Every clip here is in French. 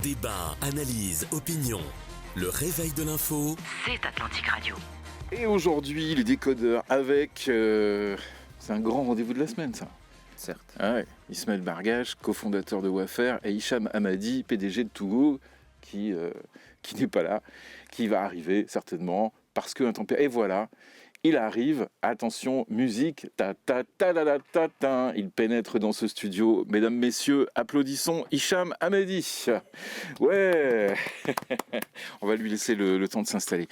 Débat, analyse, opinion. Le réveil de l'info. C'est Atlantique Radio. Et aujourd'hui, les décodeurs avec... c'est un grand rendez-vous de la semaine, ça. Certes. Ah ouais. Ismaël Barghash, cofondateur de Wafer, et Hicham Hamadi, PDG de Togo, qui n'est pas là, qui va arriver certainement, parce que et voilà, il arrive, attention, musique, ta-ta-ta-ta-ta-ta, il pénètre dans ce studio. Mesdames, messieurs, applaudissons Hicham Hamadi. Ouais. On va lui laisser le temps de s'installer.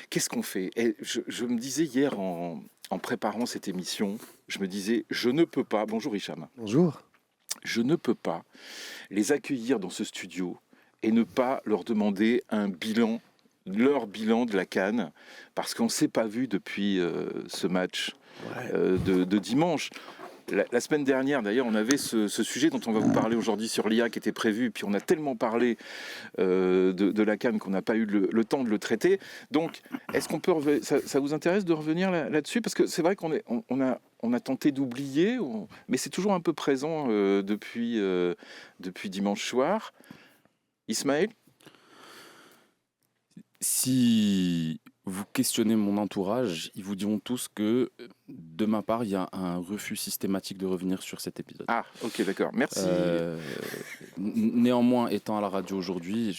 Qu'est-ce qu'on fait ? Et je me disais hier en préparant cette émission, je me disais, je ne peux pas, bonjour Hicham. Bonjour. Je ne peux pas les accueillir dans ce studio et ne pas leur demander leur bilan de la CAN, parce qu'on ne s'est pas vu depuis ce match de dimanche. La semaine dernière, d'ailleurs, on avait ce sujet dont on va vous parler aujourd'hui sur l'IA qui était prévu, puis on a tellement parlé de la CAN qu'on n'a pas eu le temps de le traiter. Donc, est-ce qu'on peut ça vous intéresse de revenir là-dessus ? Parce que c'est vrai qu'on a tenté d'oublier, mais c'est toujours un peu présent depuis dimanche soir. Ismaël ? Si vous questionnez mon entourage, ils vous diront tous que, de ma part, il y a un refus systématique de revenir sur cet épisode. Ah, ok, d'accord. Merci. Néanmoins, étant à la radio aujourd'hui,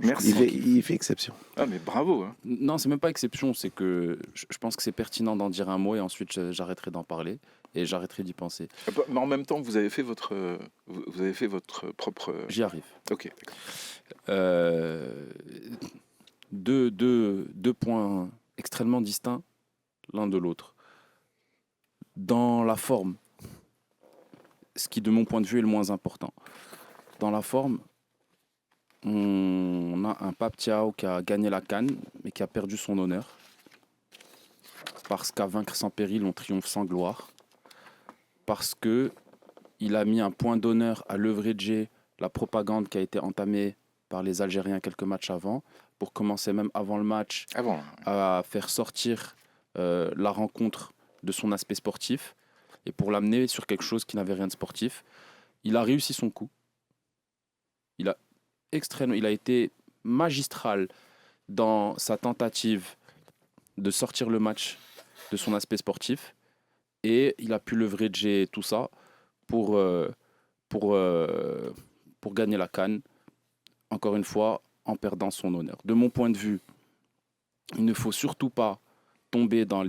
Merci. Il fait exception. Ah, mais bravo. Hein. Non, c'est même pas exception, c'est que je pense que c'est pertinent d'en dire un mot et ensuite j'arrêterai d'en parler et j'arrêterai d'y penser. Mais en même temps, vous avez fait votre propre... J'y arrive. Ok, d'accord. Deux points extrêmement distincts l'un de l'autre. Dans la forme, ce qui de mon point de vue est le moins important. Dans la forme, on a un Pape Thiaw qui a gagné la CAN mais qui a perdu son honneur. Parce qu'à vaincre sans péril, on triomphe sans gloire. Parce qu'il a mis un point d'honneur à leverager la propagande qui a été entamée par les Algériens quelques matchs avant, pour commencer même avant le match à faire sortir la rencontre de son aspect sportif et pour l'amener sur quelque chose qui n'avait rien de sportif. Il a réussi son coup. Il a été magistral dans sa tentative de sortir le match de son aspect sportif et il a pu leverager tout ça pour gagner la CAN, encore une fois, en perdant son honneur. De mon point de vue, il ne faut surtout pas tomber dans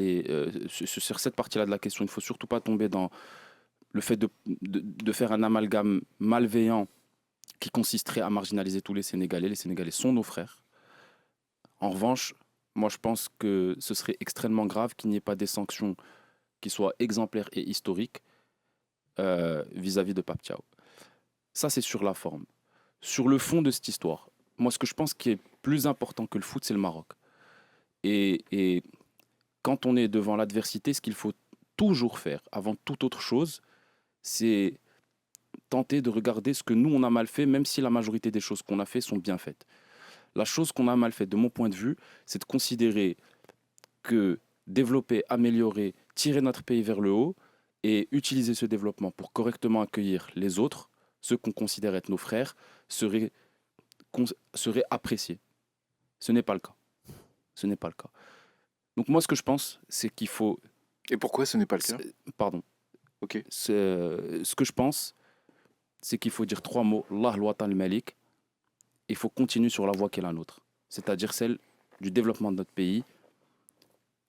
sur cette partie-là de la question, il ne faut surtout pas tomber dans le fait de faire un amalgame malveillant qui consisterait à marginaliser tous les Sénégalais. Les Sénégalais sont nos frères. En revanche, moi je pense que ce serait extrêmement grave qu'il n'y ait pas des sanctions qui soient exemplaires et historiques vis-à-vis de Pape Thiaw. Ça, c'est sur la forme. Sur le fond de cette histoire, moi, ce que je pense qui est plus important que le foot, c'est le Maroc. Et quand on est devant l'adversité, ce qu'il faut toujours faire, avant toute autre chose, c'est tenter de regarder ce que nous, on a mal fait, même si la majorité des choses qu'on a fait sont bien faites. La chose qu'on a mal fait, de mon point de vue, c'est de considérer que développer, améliorer, tirer notre pays vers le haut et utiliser ce développement pour correctement accueillir les autres, ceux qu'on considère être nos frères, serait apprécié. Ce n'est pas le cas. Ce n'est pas le cas. Donc moi, ce que je pense, c'est qu'il faut... Et pourquoi ce n'est pas le cas ? Pardon. Ok. Ce que je pense, c'est qu'il faut dire 3 mots. Allah al-Watan al-Malik. Il faut continuer sur la voie qui est la nôtre. C'est-à-dire celle du développement de notre pays.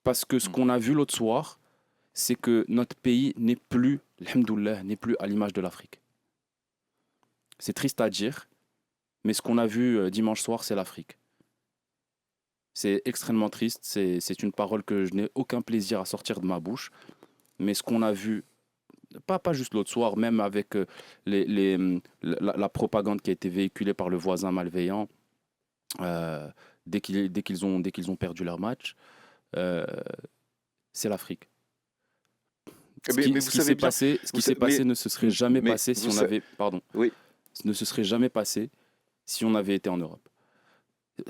Parce que ce qu'on a vu l'autre soir, c'est que notre pays n'est plus, alhamdoulilah, n'est plus à l'image de l'Afrique. C'est triste à dire, mais ce qu'on a vu dimanche soir, c'est l'Afrique. C'est extrêmement triste, c'est une parole que je n'ai aucun plaisir à sortir de ma bouche, mais ce qu'on a vu, pas juste l'autre soir, même avec la propagande qui a été véhiculée par le voisin malveillant, dès qu'ils ont perdu leur match, c'est l'Afrique. Ce qui s'est passé ne se serait jamais passé si on avait... Pardon. Oui. Ne se serait jamais passé si on avait été en Europe.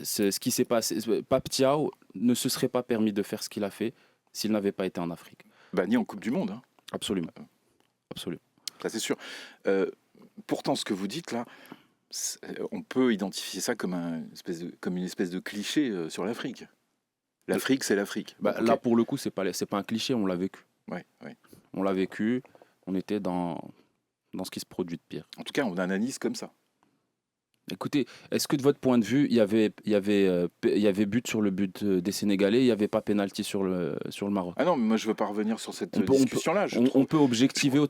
Ce qui s'est passé, Pape Thiaw ne se serait pas permis de faire ce qu'il a fait s'il n'avait pas été en Afrique. Ni en Coupe du Monde. Hein. Absolument. Absolument. Ça c'est sûr. pourtant, ce que vous dites là, on peut identifier ça comme une espèce de cliché sur l'Afrique. L'Afrique, c'est l'Afrique. Okay. Là, pour le coup, c'est pas un cliché, on l'a vécu. Ouais. On l'a vécu, on était dans ce qui se produit de pire. En tout cas, on analyse comme ça. Écoutez, est-ce que de votre point de vue, il y avait but sur le but des Sénégalais, il n'y avait pas pénalty sur le Maroc? Ah non, mais moi je veux pas revenir sur cette discussion-là. On peut objectiver,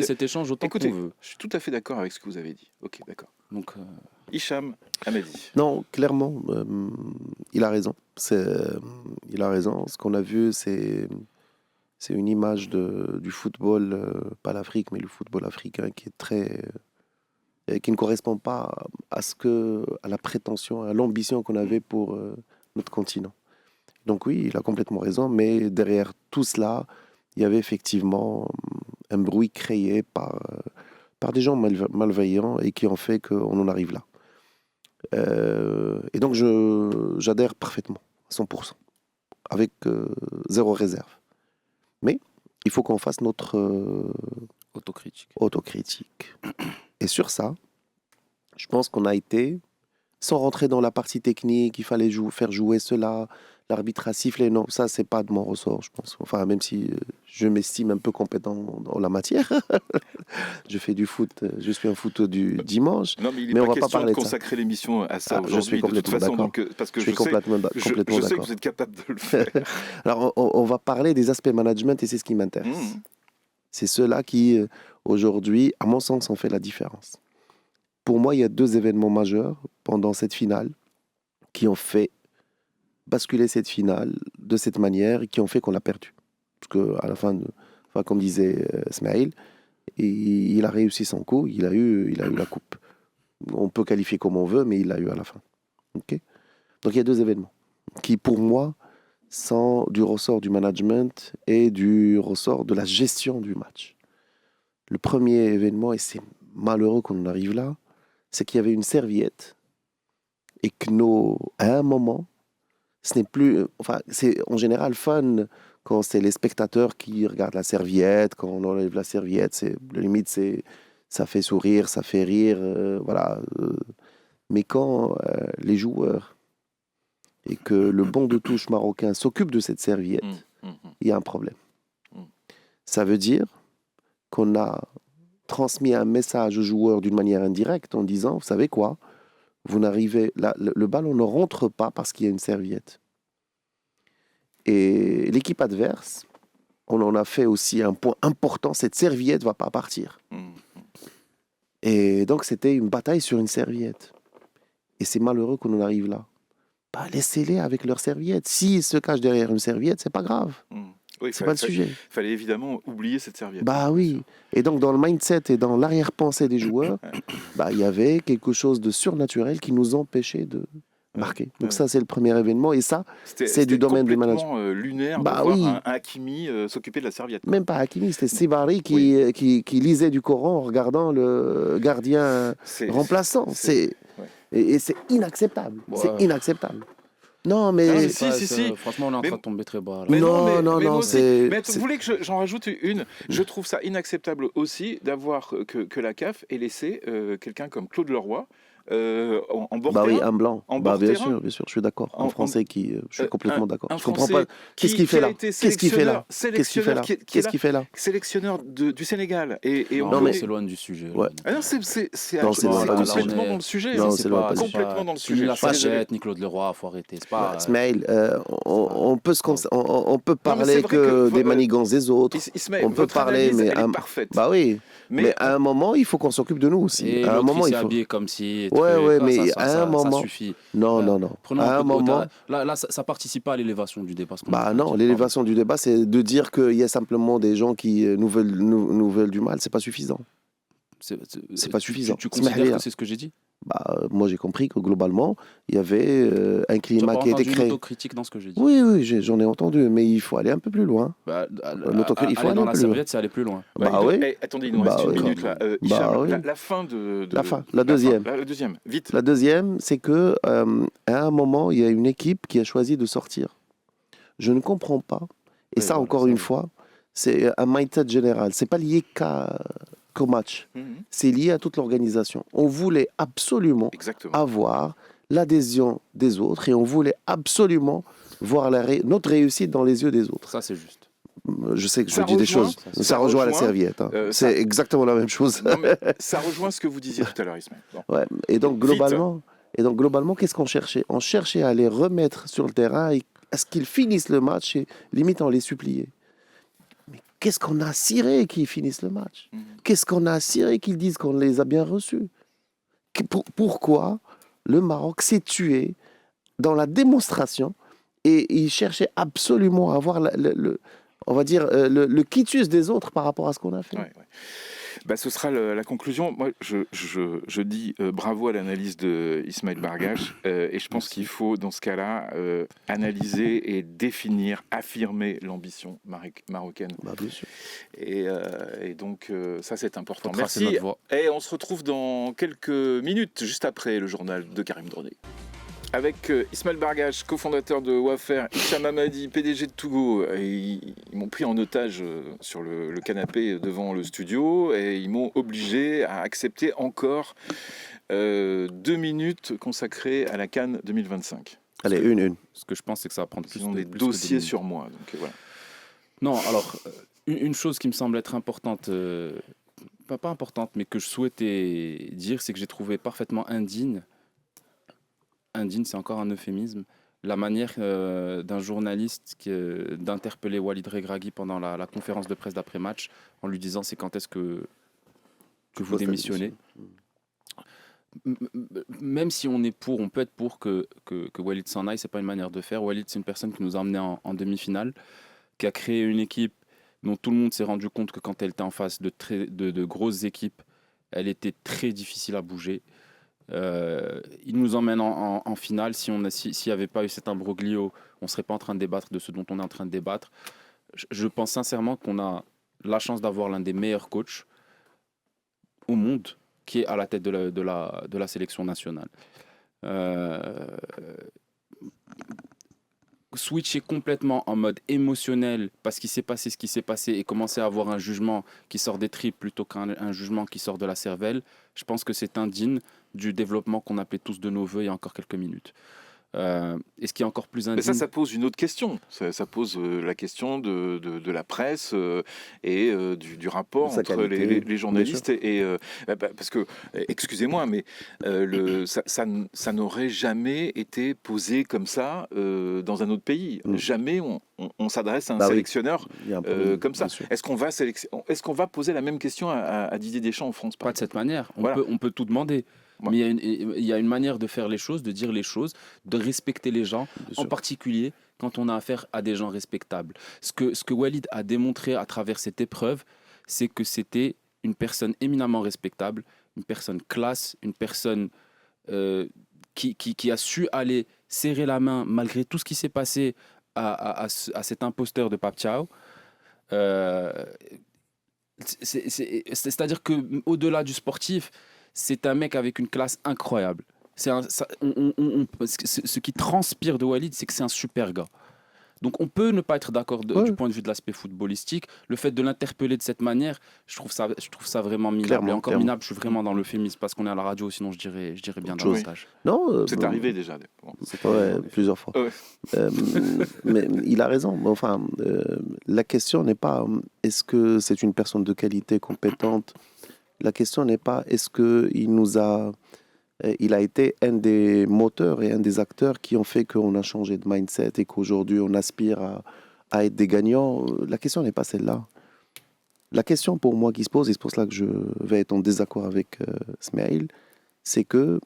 cet échange autant qu'on veut. Je suis tout à fait d'accord avec ce que vous avez dit. Ok, d'accord. Donc, Hicham Hamadi. Non, clairement, il a raison. Il a raison. Ce qu'on a vu, c'est une image du football, pas l'Afrique, mais le football africain qui est qui ne correspond pas à la prétention, à l'ambition qu'on avait pour notre continent. Donc oui, il a complètement raison, mais derrière tout cela, il y avait effectivement un bruit créé par des gens malveillants et qui ont fait qu'on en arrive là. Et donc j'adhère parfaitement, à 100%, avec zéro réserve. Mais il faut qu'on fasse notre autocritique. Et sur ça, je pense qu'on a été, sans rentrer dans la partie technique, il fallait faire jouer cela, l'arbitre a sifflé, non, ça c'est pas de mon ressort, je pense. Enfin, même si je m'estime un peu compétent dans la matière, je fais du foot, je suis un foot du dimanche. Non, mais il n'est pas question de consacrer l'émission à ça aujourd'hui. Je suis complètement d'accord. Parce que je suis complètement d'accord. Je sais que vous êtes capable de le faire. Alors, on va parler des aspects management et c'est ce qui m'intéresse. C'est ceux-là qui, aujourd'hui, à mon sens, ont fait la différence. Pour moi, il y a 2 événements majeurs pendant cette finale qui ont fait basculer cette finale de cette manière et qui ont fait qu'on l'a perdue. Parce qu'à la fin, comme disait Smaïl, il a réussi son coup, il a eu la coupe. On peut qualifier comme on veut, mais il l'a eu à la fin. Okay. Donc il y a 2 événements qui, pour moi, sont du ressort du management et du ressort de la gestion du match. Le premier événement, et c'est malheureux qu'on en arrive là, c'est qu'il y avait une serviette et que à un moment, ce n'est plus... Enfin, c'est en général fun quand c'est les spectateurs qui regardent la serviette, quand on enlève la serviette, la limite, ça fait sourire, ça fait rire, voilà. Mais quand les joueurs et que le banc de touche marocain s'occupe de cette serviette, il y a un problème. Ça veut dire qu'on a transmis un message aux joueurs d'une manière indirecte en disant, vous savez quoi, le ballon ne rentre pas parce qu'il y a une serviette. Et l'équipe adverse, on en a fait aussi un point important, cette serviette ne va pas partir. Et donc c'était une bataille sur une serviette. Et c'est malheureux qu'on en arrive là. Bah, laissez-les avec leur serviette. S'ils se cachent derrière une serviette, c'est pas grave. Oui, c'est pas le sujet. Il fallait évidemment oublier cette serviette. Bah oui. Et donc dans le mindset et dans l'arrière-pensée des joueurs, il y avait quelque chose de surnaturel qui nous empêchait de marquer. Donc ça, c'est le premier événement. Et ça, c'est du domaine du management. C'était lunaire de voir un Hakimi s'occuper de la serviette. Même pas Hakimi, c'était Sibari qui lisait du Coran en regardant le gardien remplaçant. Et c'est inacceptable. Ouais. C'est inacceptable. Non, mais... Si. Franchement, on est en train de tomber très bas. Là. Mais non, Mais vous voulez que j'en rajoute une? Je trouve ça inacceptable aussi d'avoir que la CAF ait laissé quelqu'un comme Claude Leroy en bord terrain. Oui, un blanc. Bien sûr, je suis d'accord. En français, je suis complètement d'accord. Je comprends pas. Qu'est-ce qu'il fait là? Qu'est-ce qu'il fait là? Qu'est-ce qu'il fait là? Sélectionneur du Sénégal. On s'éloigne du sujet. Ouais. Non, c'est complètement dans le sujet. C'est complètement dans le sujet. La fachette, ni Claude Leroy, faut arrêter. C'est pas. Smaïl, on peut parler que des manigances des autres. On peut parler, mais bah oui. Mais à un moment, il faut qu'on s'occupe de nous aussi. À un moment, il faut habillé comme si. Ouais, mais à un moment. Ça suffit. Non. À un moment. Là, ça participe pas à l'élévation du débat. Non, l'élévation du débat, c'est de dire qu'il y a simplement des gens qui nous veulent du mal. C'est pas suffisant. C'est pas suffisant. Tu considères que c'est ce que j'ai dit? Moi, j'ai compris que globalement, il y avait un climat qui était créé. Tu as entendu l'autocritique dans ce que j'ai dit? Oui, j'en ai entendu, mais il faut aller un peu plus loin. Il faut aller dans la serviette, c'est aller plus loin. Oui. Attendez, il nous reste une minute là. La fin de... La deuxième. La deuxième, vite. La deuxième, c'est que à un moment, il y a une équipe qui a choisi de sortir. Je ne comprends pas. Et ça, encore une fois, c'est un mindset général. C'est pas lié qu'à qu'au match. Mhm. C'est lié à toute l'organisation. On voulait absolument Exactement. avoir l'adhésion des autres et on voulait absolument voir notre réussite dans les yeux des autres. Ça, c'est juste. Je sais que je Ça dis des rejoint- choses. ça Ça rejoint la rejoint, serviette. Hein. ça- C'est exactement la même chose. Non, mais ça rejoint ce que vous disiez tout à l'heure, Ismaël. Bon. Ouais. Et donc globalement, qu'est-ce qu'on cherchait? On cherchait à les remettre sur le terrain et à ce qu'ils finissent le match et limite on les suppliait. Mais qu'est-ce qu'on a ciré qu'ils finissent le match? Mhm. Qu'est-ce qu'on a ciré qu'ils disent qu'on les a bien reçus? Pourquoi le Maroc s'est tué dans la démonstration et il cherchait absolument à avoir on va dire le quitus des autres par rapport à ce qu'on a fait. Ouais, ouais. Bah, ce sera la conclusion. Moi, je dis bravo à l'analyse de Ismaël Bargache et je pense qu'il faut, dans ce cas-là, analyser et définir, affirmer l'ambition marocaine. Bah, bien sûr. Et donc, ça, c'est important. Faut tracer Merci. notre voie. Et on se retrouve dans quelques minutes, juste après le journal de Karim Droné. Avec Ismaël Bargache, cofondateur de Wafer, Hicham Hamadi, PDG de Togo, ils m'ont pris en otage sur le canapé devant le studio et ils m'ont obligé à accepter encore 2 minutes consacrées à la CAN 2025. Allez, une. Ce que je pense, c'est que ça va prendre plus Ils ont de des plus que dossiers 2 minutes. sur moi. Donc, voilà. Non, alors, une chose qui me semble être importante, pas importante, mais que je souhaitais dire, c'est que j'ai trouvé parfaitement indigne, c'est encore un euphémisme, la manière d'un journaliste d'interpeller Walid Regragui pendant la conférence de presse d'après-match en lui disant c'est quand est-ce que vous démissionnez. Même si on peut être pour que Walid s'en aille, c'est pas une manière de faire. Walid, c'est une personne qui nous a emmenés en demi-finale, qui a créé une équipe dont tout le monde s'est rendu compte que quand elle était en face de grosses équipes, elle était très difficile à bouger. Il nous emmène en finale. S'il n'y avait pas eu cet imbroglio, on ne serait pas en train de débattre de ce dont on est en train de débattre. Je pense sincèrement qu'on a la chance d'avoir l'un des meilleurs coachs au monde qui est à la tête de la sélection nationale. Switcher complètement en mode émotionnel parce qu'il s'est passé ce qui s'est passé et commencer à avoir un jugement qui sort des tripes plutôt qu'un jugement qui sort de la cervelle, je pense que c'est indigne du développement qu'on appelait tous de nos voeux il y a encore quelques minutes. Et ce qui est encore plus indigne... Mais ça pose une autre question. Ça pose la question de la presse et du rapport entre les journalistes. Parce que, excusez-moi, mais ça n'aurait jamais été posé comme ça dans un autre pays. Jamais on s'adresse à un sélectionneur comme ça. Est-ce qu'on va poser la même question à Didier Deschamps en France? Pas de cette manière. On peut tout demander. Ouais. Mais il y a une manière de faire les choses, de dire les choses, de respecter les gens, en particulier quand on a affaire à des gens respectables. Ce que Walid a démontré à travers cette épreuve, c'est que c'était une personne éminemment respectable, une personne classe, une personne qui a su aller serrer la main malgré tout ce qui s'est passé à cet imposteur de Pape Thiaw. C'est-à-dire qu'au-delà du sportif, c'est un mec avec une classe incroyable. Ce qui transpire de Walid, c'est que c'est un super gars. Donc on peut ne pas être d'accord du point de vue de l'aspect footballistique. Le fait de l'interpeller de cette manière, je trouve ça vraiment minable. Et encore minable, je suis vraiment dans l'euphémisme parce qu'on est à la radio, sinon je dirais bien davantage. Non, c'est arrivé déjà. Plusieurs fois. Mais il a raison. Enfin, la question n'est pas est-ce que c'est une personne de qualité, compétente. La question n'est pas est-ce qu'il a été un des moteurs et un des acteurs qui ont fait qu'on a changé de mindset et qu'aujourd'hui on aspire à être des gagnants. La question n'est pas celle-là. La question pour moi qui se pose, et c'est pour cela que je vais être en désaccord avec Smaïl, c'est que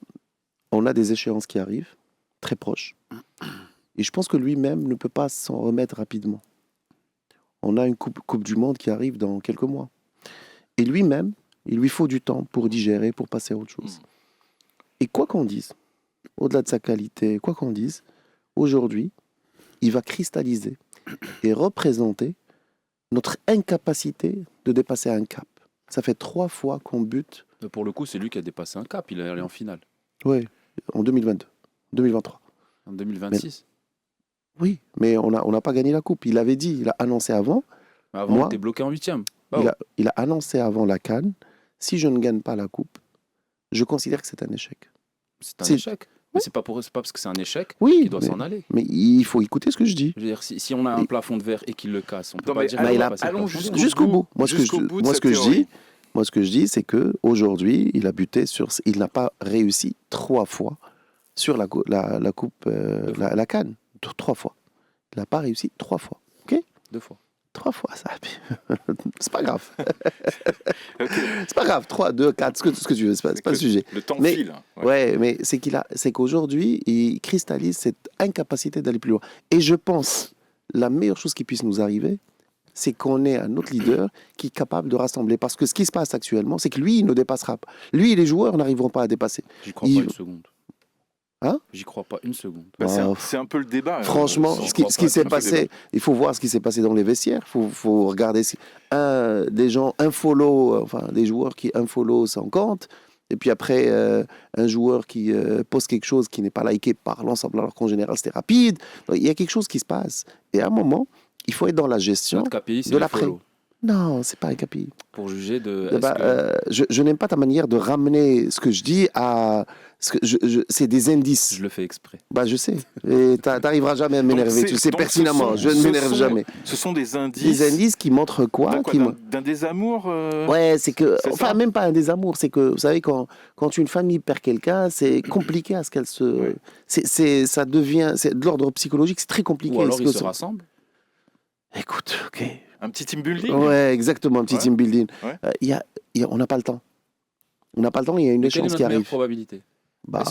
on a des échéances qui arrivent très proches. Et je pense que lui-même ne peut pas s'en remettre rapidement. On a une coupe du Monde qui arrive dans quelques mois. Et lui-même, il lui faut du temps pour digérer, pour passer à autre chose. Et quoi qu'on dise, au-delà de sa qualité, quoi qu'on dise, aujourd'hui, il va cristalliser et représenter notre incapacité de dépasser un cap. Ça fait 3 fois qu'on bute. Pour le coup, c'est lui qui a dépassé un cap. Il est allé en finale. Oui, en 2022, 2023. En 2026. Oui, mais on n'a pas gagné la coupe. Il avait dit, il a annoncé avant. Mais avant, on était bloqué en 8e. Il a annoncé avant la CAN Si je ne gagne pas la coupe, je considère que c'est un échec. C'est un échec. Mais c'est pas parce que c'est un échec Oui, qu'il doit s'en aller. mais il faut écouter ce que je dis. Je veux dire, si on a un plafond de verre et qu'il le casse, on peut Non, pas mais dire. allons Jusqu'au bout. Moi, ce que je dis, c'est que aujourd'hui, il a buté il n'a pas réussi 3 fois sur la coupe, la CAN. 3 fois. Il n'a pas réussi 3 fois. Ok ? 2 fois. 3 fois, ça. C'est pas grave. Okay. C'est pas grave. 3, 2, 4, ce que tu veux. C'est pas le sujet. Le temps Mais- file. Ouais, mais c'est qu'aujourd'hui, il cristallise cette incapacité d'aller plus loin. Et je pense, la meilleure chose qui puisse nous arriver, c'est qu'on ait un autre leader qui est capable de rassembler. Parce que ce qui se passe actuellement, c'est que lui, il ne dépassera pas. Lui et les joueurs n'arriveront pas à dépasser. J'y crois pas une seconde. Hein ? J'y crois pas une seconde. Bah, c'est un peu le débat. Franchement, ce qui s'est passé, il faut voir ce qui s'est passé dans les vestiaires. Il faut regarder des gens infollow, enfin des joueurs qui infollow sans compte. Et puis après, un joueur qui pose quelque chose qui n'est pas liké par l'ensemble, alors qu'en général c'était rapide. Donc, il y a quelque chose qui se passe. Et à un moment, il faut être dans la gestion Notre KPI, c'est de le l'après. follow. Non, c'est pas un KPI. Pour juger de. Je n'aime pas ta manière de ramener ce que je dis à. C'est des indices. Je le fais exprès. Bah, je sais. Et t'arriveras jamais à m'énerver. Tu le sais pertinemment. Je ne m'énerve jamais. Ce sont des indices. Des indices qui montrent quoi, d'un désamour Ouais, c'est que. c'est Enfin, ça même pas un désamour. C'est que, vous savez, quand une famille perd quelqu'un, c'est compliqué à ce qu'elle se. Ouais. Ça devient. C'est de l'ordre psychologique, c'est très compliqué. Ou alors ils se rassemblent. Écoute, ok. Un petit team building. Ouais, exactement, un petit team building. Ouais. On n'a pas le temps. On n'a pas le temps, il y a une Quelle est échéance notre qui meilleure arrive. probabilité? Bah,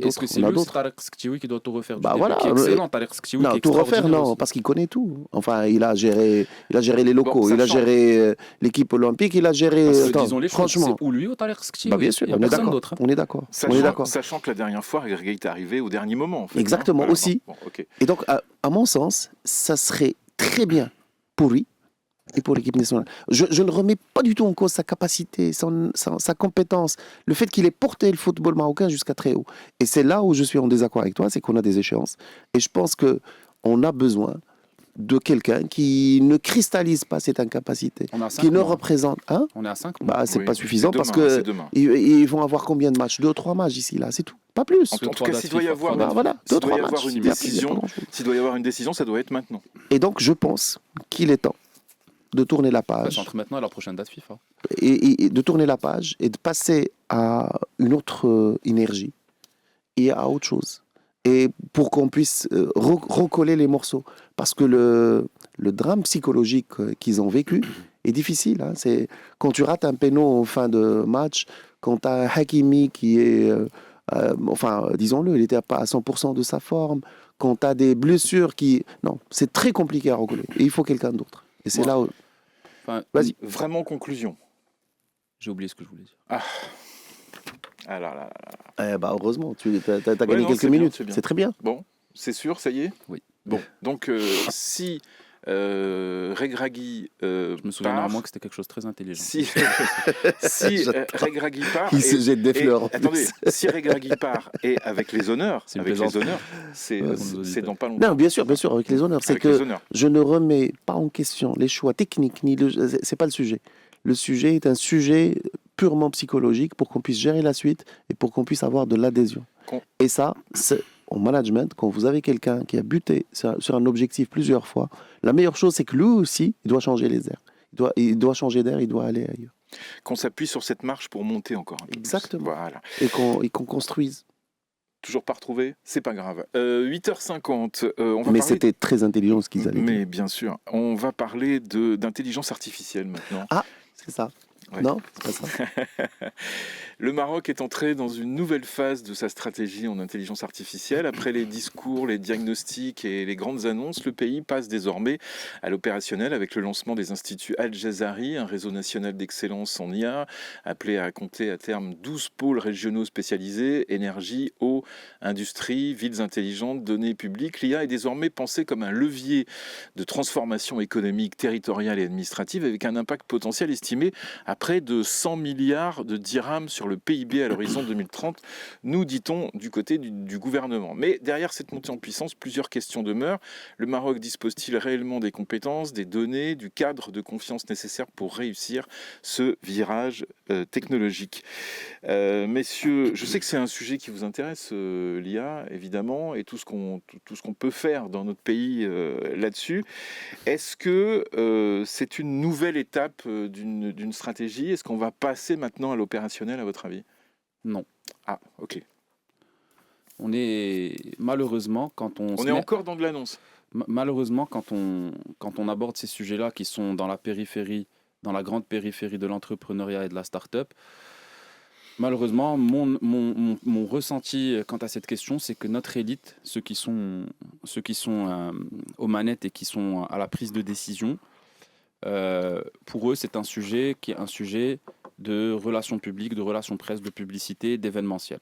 Est-ce que c'est lui, Tarek Sktiwi, qui doit tout refaire? Bah voilà. Qui est excellent, Tarek Sktiwi, Non, qui est tout refaire, extraordinaire non, aussi. parce qu'il connaît tout. Enfin, il a géré les locaux, Bon, il a sachant- géré l'équipe olympique, il a géré. Parce que Attends, disons les choses, franchement. c'est ou lui ou Tarek Sktiwi. Bah bien sûr, Il y a on est personne d'accord. d'autre. On est d'accord. On est d'accord. Sachant que la dernière fois, Regragui est arrivé au dernier moment. En fait, Exactement, hein. aussi. Bon, ok. Et donc, à mon sens, ça serait très bien pour lui et pour l'équipe nationale. Je ne remets pas du tout en cause sa capacité, sa compétence, le fait qu'il ait porté le football marocain jusqu'à très haut. Et c'est là où je suis en désaccord avec toi, c'est qu'on a des échéances. Et je pense qu'on a besoin de quelqu'un qui ne cristallise pas cette incapacité, On est à 5 qui ne mois. représente... Hein, On est à 5 mois. bah, c'est Oui, pas suffisant c'est parce demain, que c'est demain. ils vont avoir combien de matchs? 2 ou 3 matchs ici, là, c'est tout. Pas plus. En tout cas, s'il doit y avoir, Bah, voilà, 2 ou s'il doit 3 y matchs. avoir une Il y a pas décision, grand-chose. s'il doit y avoir une décision, ça doit être maintenant. Et donc, je pense qu'il est temps de tourner la Bah, page, c'est entre maintenant et la prochaine date FIFA. et de tourner la page et de passer à une autre énergie et à autre chose. Et pour qu'on puisse recoller les morceaux. Parce que le drame psychologique qu'ils ont vécu est difficile. Hein. C'est quand tu rates un péno en fin de match, quand tu as un Hakimi qui est... enfin, disons-le, il n'était pas à 100% de sa forme. Quand tu as des blessures qui... Non, c'est très compliqué à recoller. Et il faut quelqu'un d'autre. Et c'est Ouais. là où... Enfin, Vas-y. Vraiment, conclusion. j'ai oublié ce que je voulais dire. Ah là là là. Bah, heureusement, tu as gagné non, quelques c'est bien, minutes. c'est bien. C'est très bien. Bon, c'est sûr, ça y est. Oui. Bon, donc si Regragui Je me souviens part, néanmoins que c'était quelque chose de très intelligent. si J'adore. Regragui part, Il se jette des fleurs, en plus. attendez, si Regragui part et avec les honneurs, C'est une avec les plaisanterie. honneurs, c'est Ouais, c'est dans pas longtemps. Non, bien sûr, avec les honneurs. C'est Avec les que honneurs. je ne remets pas en question les choix techniques, c'est pas le sujet. Le sujet est un sujet purement psychologique pour qu'on puisse gérer la suite et pour qu'on puisse avoir de l'adhésion. Et ça, c'est en management, quand vous avez quelqu'un qui a buté sur un objectif plusieurs fois, la meilleure chose, c'est que lui aussi, il doit changer les airs. Il doit changer d'air, il doit aller ailleurs. Qu'on s'appuie sur cette marche pour monter encore un peu plus. Exactement. Voilà. Et qu'on construise. Toujours pas retrouvé, c'est pas grave. 8h50, on va Mais parler... c'était très intelligent ce qu'ils allaient dire. Mais bien sûr, on va parler d'intelligence artificielle maintenant. C'est ça. Ouais. Non, c'est pas ça. Le Maroc est entré dans une nouvelle phase de sa stratégie en intelligence artificielle. Après les discours, les diagnostics et les grandes annonces, le pays passe désormais à l'opérationnel avec le lancement des instituts Al-Jazari, un réseau national d'excellence en IA, appelé à compter à terme 12 pôles régionaux spécialisés, énergie, eau, industrie, villes intelligentes, données publiques. L'IA est désormais pensée comme un levier de transformation économique, territoriale et administrative avec un impact potentiel estimé à près de 100 milliards de dirhams sur le PIB à l'horizon 2030, nous dit-on du côté du gouvernement. Mais derrière cette montée en puissance, plusieurs questions demeurent. Le Maroc dispose-t-il réellement des compétences, des données, du cadre de confiance nécessaire pour réussir ce virage technologique? Messieurs, je sais que c'est un sujet qui vous intéresse, l'IA, évidemment, et tout ce qu'on peut faire dans notre pays là-dessus. Est-ce que c'est une nouvelle étape d'une stratégie? Est-ce qu'on va passer maintenant à l'opérationnel, à votre avis? Non. Ah, ok. On est malheureusement quand on est encore dans de l'annonce. Malheureusement quand on aborde ces sujets-là qui sont dans la périphérie, dans la grande périphérie de l'entrepreneuriat et de la start-up, malheureusement mon ressenti quant à cette question, c'est que notre élite, ceux qui sont aux manettes et qui sont à la prise de décision, pour eux c'est un sujet qui est un sujet de relations publiques, de relations presse, de publicité, d'événementiel.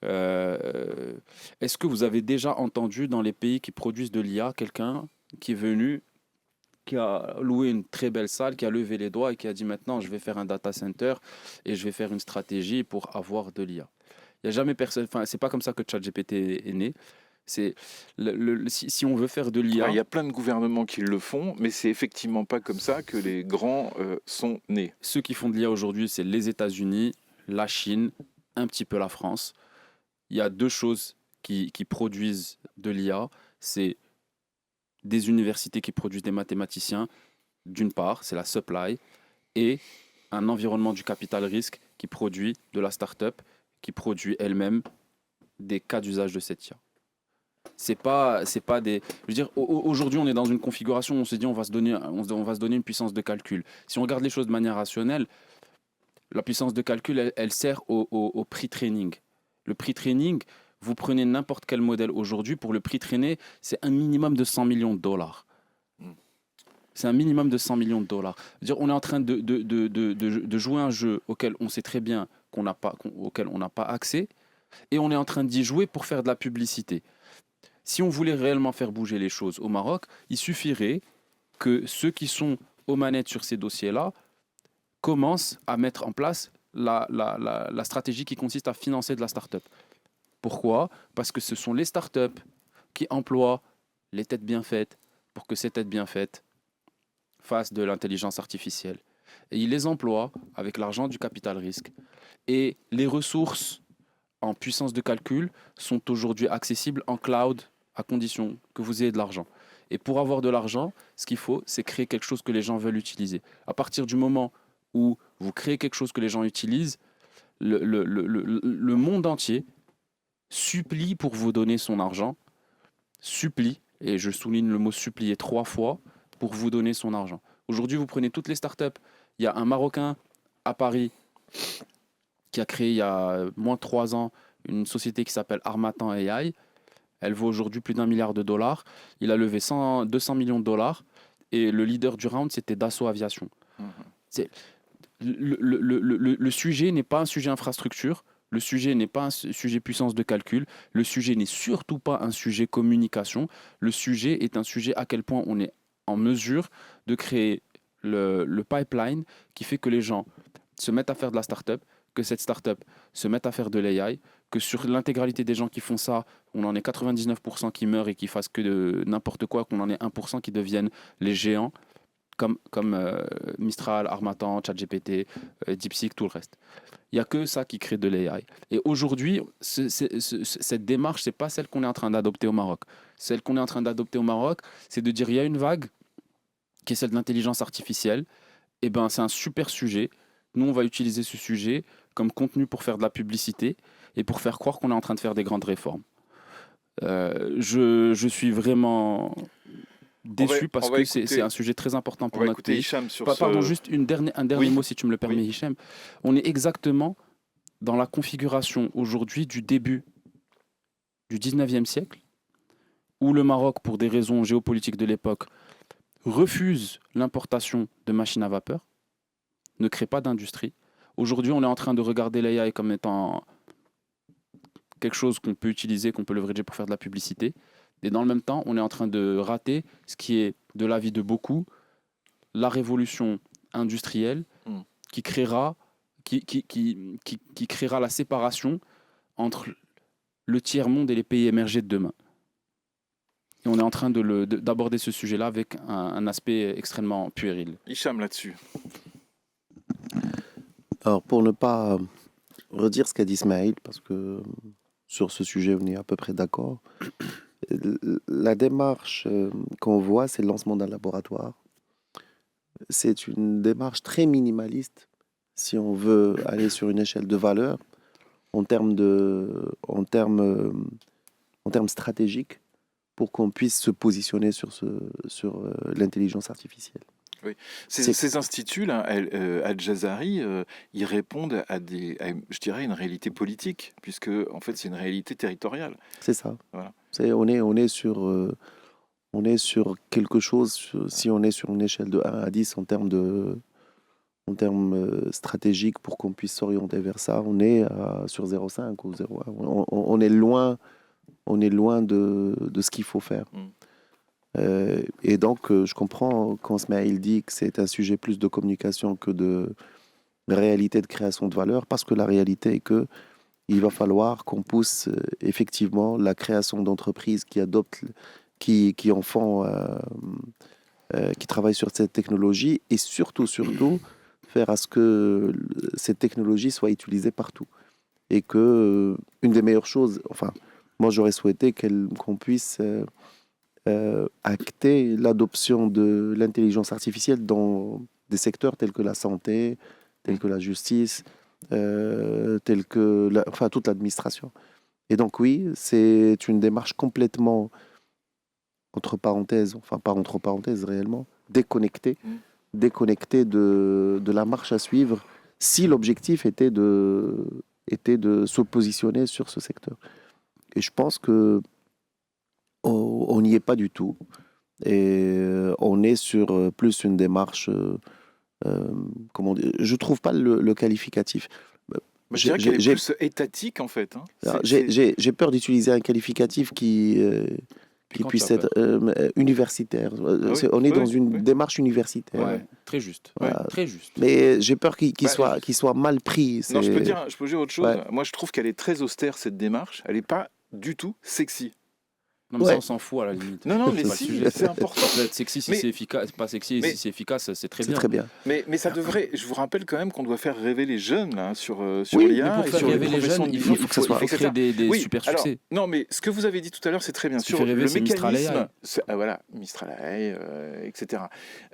Est-ce que vous avez déjà entendu dans les pays qui produisent de l'IA quelqu'un qui est venu, qui a loué une très belle salle, qui a levé les doigts et qui a dit maintenant je vais faire un data center et je vais faire une stratégie pour avoir de l'IA? Il n'y a jamais personne, enfin c'est pas comme ça que ChatGPT est né. C'est si on veut faire de l'IA, il y a plein de gouvernements qui le font, mais c'est effectivement pas comme ça que les grands sont nés. Ceux qui font de l'IA aujourd'hui, c'est les États-Unis, la Chine, un petit peu la France. Il y a deux choses qui produisent de l'IA, c'est des universités qui produisent des mathématiciens, d'une part, c'est la supply, et un environnement du capital risque qui produit de la start-up, qui produit elle-même des cas d'usage de cette IA. C'est pas des. Je veux dire, aujourd'hui, on est dans une configuration où on se dit on va se donner une puissance de calcul. Si on regarde les choses de manière rationnelle, la puissance de calcul, elle sert au pre-training. Le pre-training, vous prenez n'importe quel modèle aujourd'hui, pour le pre-trainer, c'est un minimum de 100 millions de dollars. C'est un minimum de 100 millions de dollars. C'est-à-dire, on est en train de jouer un jeu auquel on sait très bien auquel on n'a pas accès, et on est en train d'y jouer pour faire de la publicité. Si on voulait réellement faire bouger les choses au Maroc, il suffirait que ceux qui sont aux manettes sur ces dossiers-là commencent à mettre en place la stratégie qui consiste à financer de la start-up. Pourquoi? Parce que ce sont les start-up qui emploient les têtes bien faites pour que ces têtes bien faites fassent de l'intelligence artificielle. Et ils les emploient avec l'argent du capital risque. Et les ressources en puissance de calcul sont aujourd'hui accessibles en cloud à condition que vous ayez de l'argent. Et pour avoir de l'argent, ce qu'il faut, c'est créer quelque chose que les gens veulent utiliser. À partir du moment où vous créez quelque chose que les gens utilisent, le monde entier supplie pour vous donner son argent, supplie, et je souligne le mot supplier 3 fois, pour vous donner son argent. Aujourd'hui, vous prenez toutes les startups. Il y a un Marocain à Paris qui a créé il y a moins de 3 ans une société qui s'appelle Harmattan AI. Elle vaut aujourd'hui plus d'1 milliard de dollars. Il a levé 200 millions de dollars et le leader du round, c'était Dassault Aviation. C'est, le sujet n'est pas un sujet infrastructure, le sujet n'est pas un sujet puissance de calcul, le sujet n'est surtout pas un sujet communication, le sujet est un sujet à quel point on est en mesure de créer le pipeline qui fait que les gens se mettent à faire de la start-up, que cette start-up se mette à faire de l'AI, que sur l'intégralité des gens qui font ça, on en est 99% qui meurent et qui fassent que de n'importe quoi, qu'on en est 1% qui deviennent les géants, comme Mistral, Harmattan, ChatGPT, DeepSeek, tout le reste. Il n'y a que ça qui crée de l'AI. Et aujourd'hui, cette démarche, ce n'est pas celle qu'on est en train d'adopter au Maroc. Celle qu'on est en train d'adopter au Maroc, c'est de dire il y a une vague qui est celle de l'intelligence artificielle. Et ben, c'est un super sujet. Nous, on va utiliser ce sujet comme contenu pour faire de la publicité et pour faire croire qu'on est en train de faire des grandes réformes. Je suis vraiment déçu parce que c'est un sujet très important pour notre pays. Pardon, juste un dernier mot si tu me le permets, Hicham. On est exactement dans la configuration aujourd'hui du début du 19e siècle où le Maroc, pour des raisons géopolitiques de l'époque, refuse l'importation de machines à vapeur, ne crée pas d'industrie. Aujourd'hui, on est en train de regarder l'AI comme étant quelque chose qu'on peut utiliser, qu'on peut leverager pour faire de la publicité. Et dans le même temps, on est en train de rater ce qui est, de l'avis de beaucoup, la révolution industrielle qui créera qui créera la séparation entre le tiers-monde et les pays émergés de demain. Et on est en train d'aborder ce sujet-là avec un aspect extrêmement puéril. Hicham, là-dessus. Alors, pour ne pas redire ce qu'a dit Ismaël, parce que sur ce sujet, on est à peu près d'accord, la démarche qu'on voit, c'est le lancement d'un laboratoire. C'est une démarche très minimaliste si on veut aller sur une échelle de valeur en termes stratégiques pour qu'on puisse se positionner sur l'intelligence artificielle. Oui. Ces instituts-là, Al-Jazari, ils répondent à je dirais, une réalité politique, puisque en fait, c'est une réalité territoriale. C'est ça. Voilà. On est sur quelque chose, si on est sur une échelle de 1 à 10 en termes stratégiques pour qu'on puisse s'orienter vers ça, on est sur 0,5 ou 0,1. On est loin de ce qu'il faut faire. Et donc, je comprends quand Smaïl dit que c'est un sujet plus de communication que de réalité de création de valeur, parce que la réalité est que il va falloir qu'on pousse effectivement la création d'entreprises qui adoptent, qui travaillent sur cette technologie, et surtout faire à ce que cette technologie soit utilisée partout. Et que une des meilleures choses, enfin, moi j'aurais souhaité qu'on puisse acter l'adoption de l'intelligence artificielle dans des secteurs tels que la santé, tels que la justice, toute l'administration. Et donc oui, c'est une démarche complètement, entre parenthèses, enfin pas entre parenthèses réellement, déconnectée de la marche à suivre si l'objectif était de se positionner sur ce secteur. Et je pense que on n'y est pas du tout. Et on est sur plus une démarche, comment dire, je trouve pas le qualificatif. Je dirais qu'elle est plus étatique en fait. J'ai peur d'utiliser un qualificatif qui puisse être universitaire. On est dans une démarche universitaire. Ouais, très juste. Voilà. Très juste. Mais j'ai peur qu'il soit mal pris. Non, je peux dire autre chose. Ouais. Moi, je trouve qu'elle est très austère, cette démarche. Elle n'est pas du tout sexy. Non, mais ça, on s'en fout à la limite. Non, mais si, c'est important. Ça peut être sexy si c'est efficace, pas sexy si c'est efficace, c'est très bien. C'est très bien. Mais ça devrait. Je vous rappelle quand même qu'on doit faire rêver les jeunes là, sur oui, l'IA. Mais pour faire rêver les jeunes, il faut créer des super succès. Non, mais ce que vous avez dit tout à l'heure, c'est très bien. Sur le mécanisme. Voilà, Mistral AI, etc.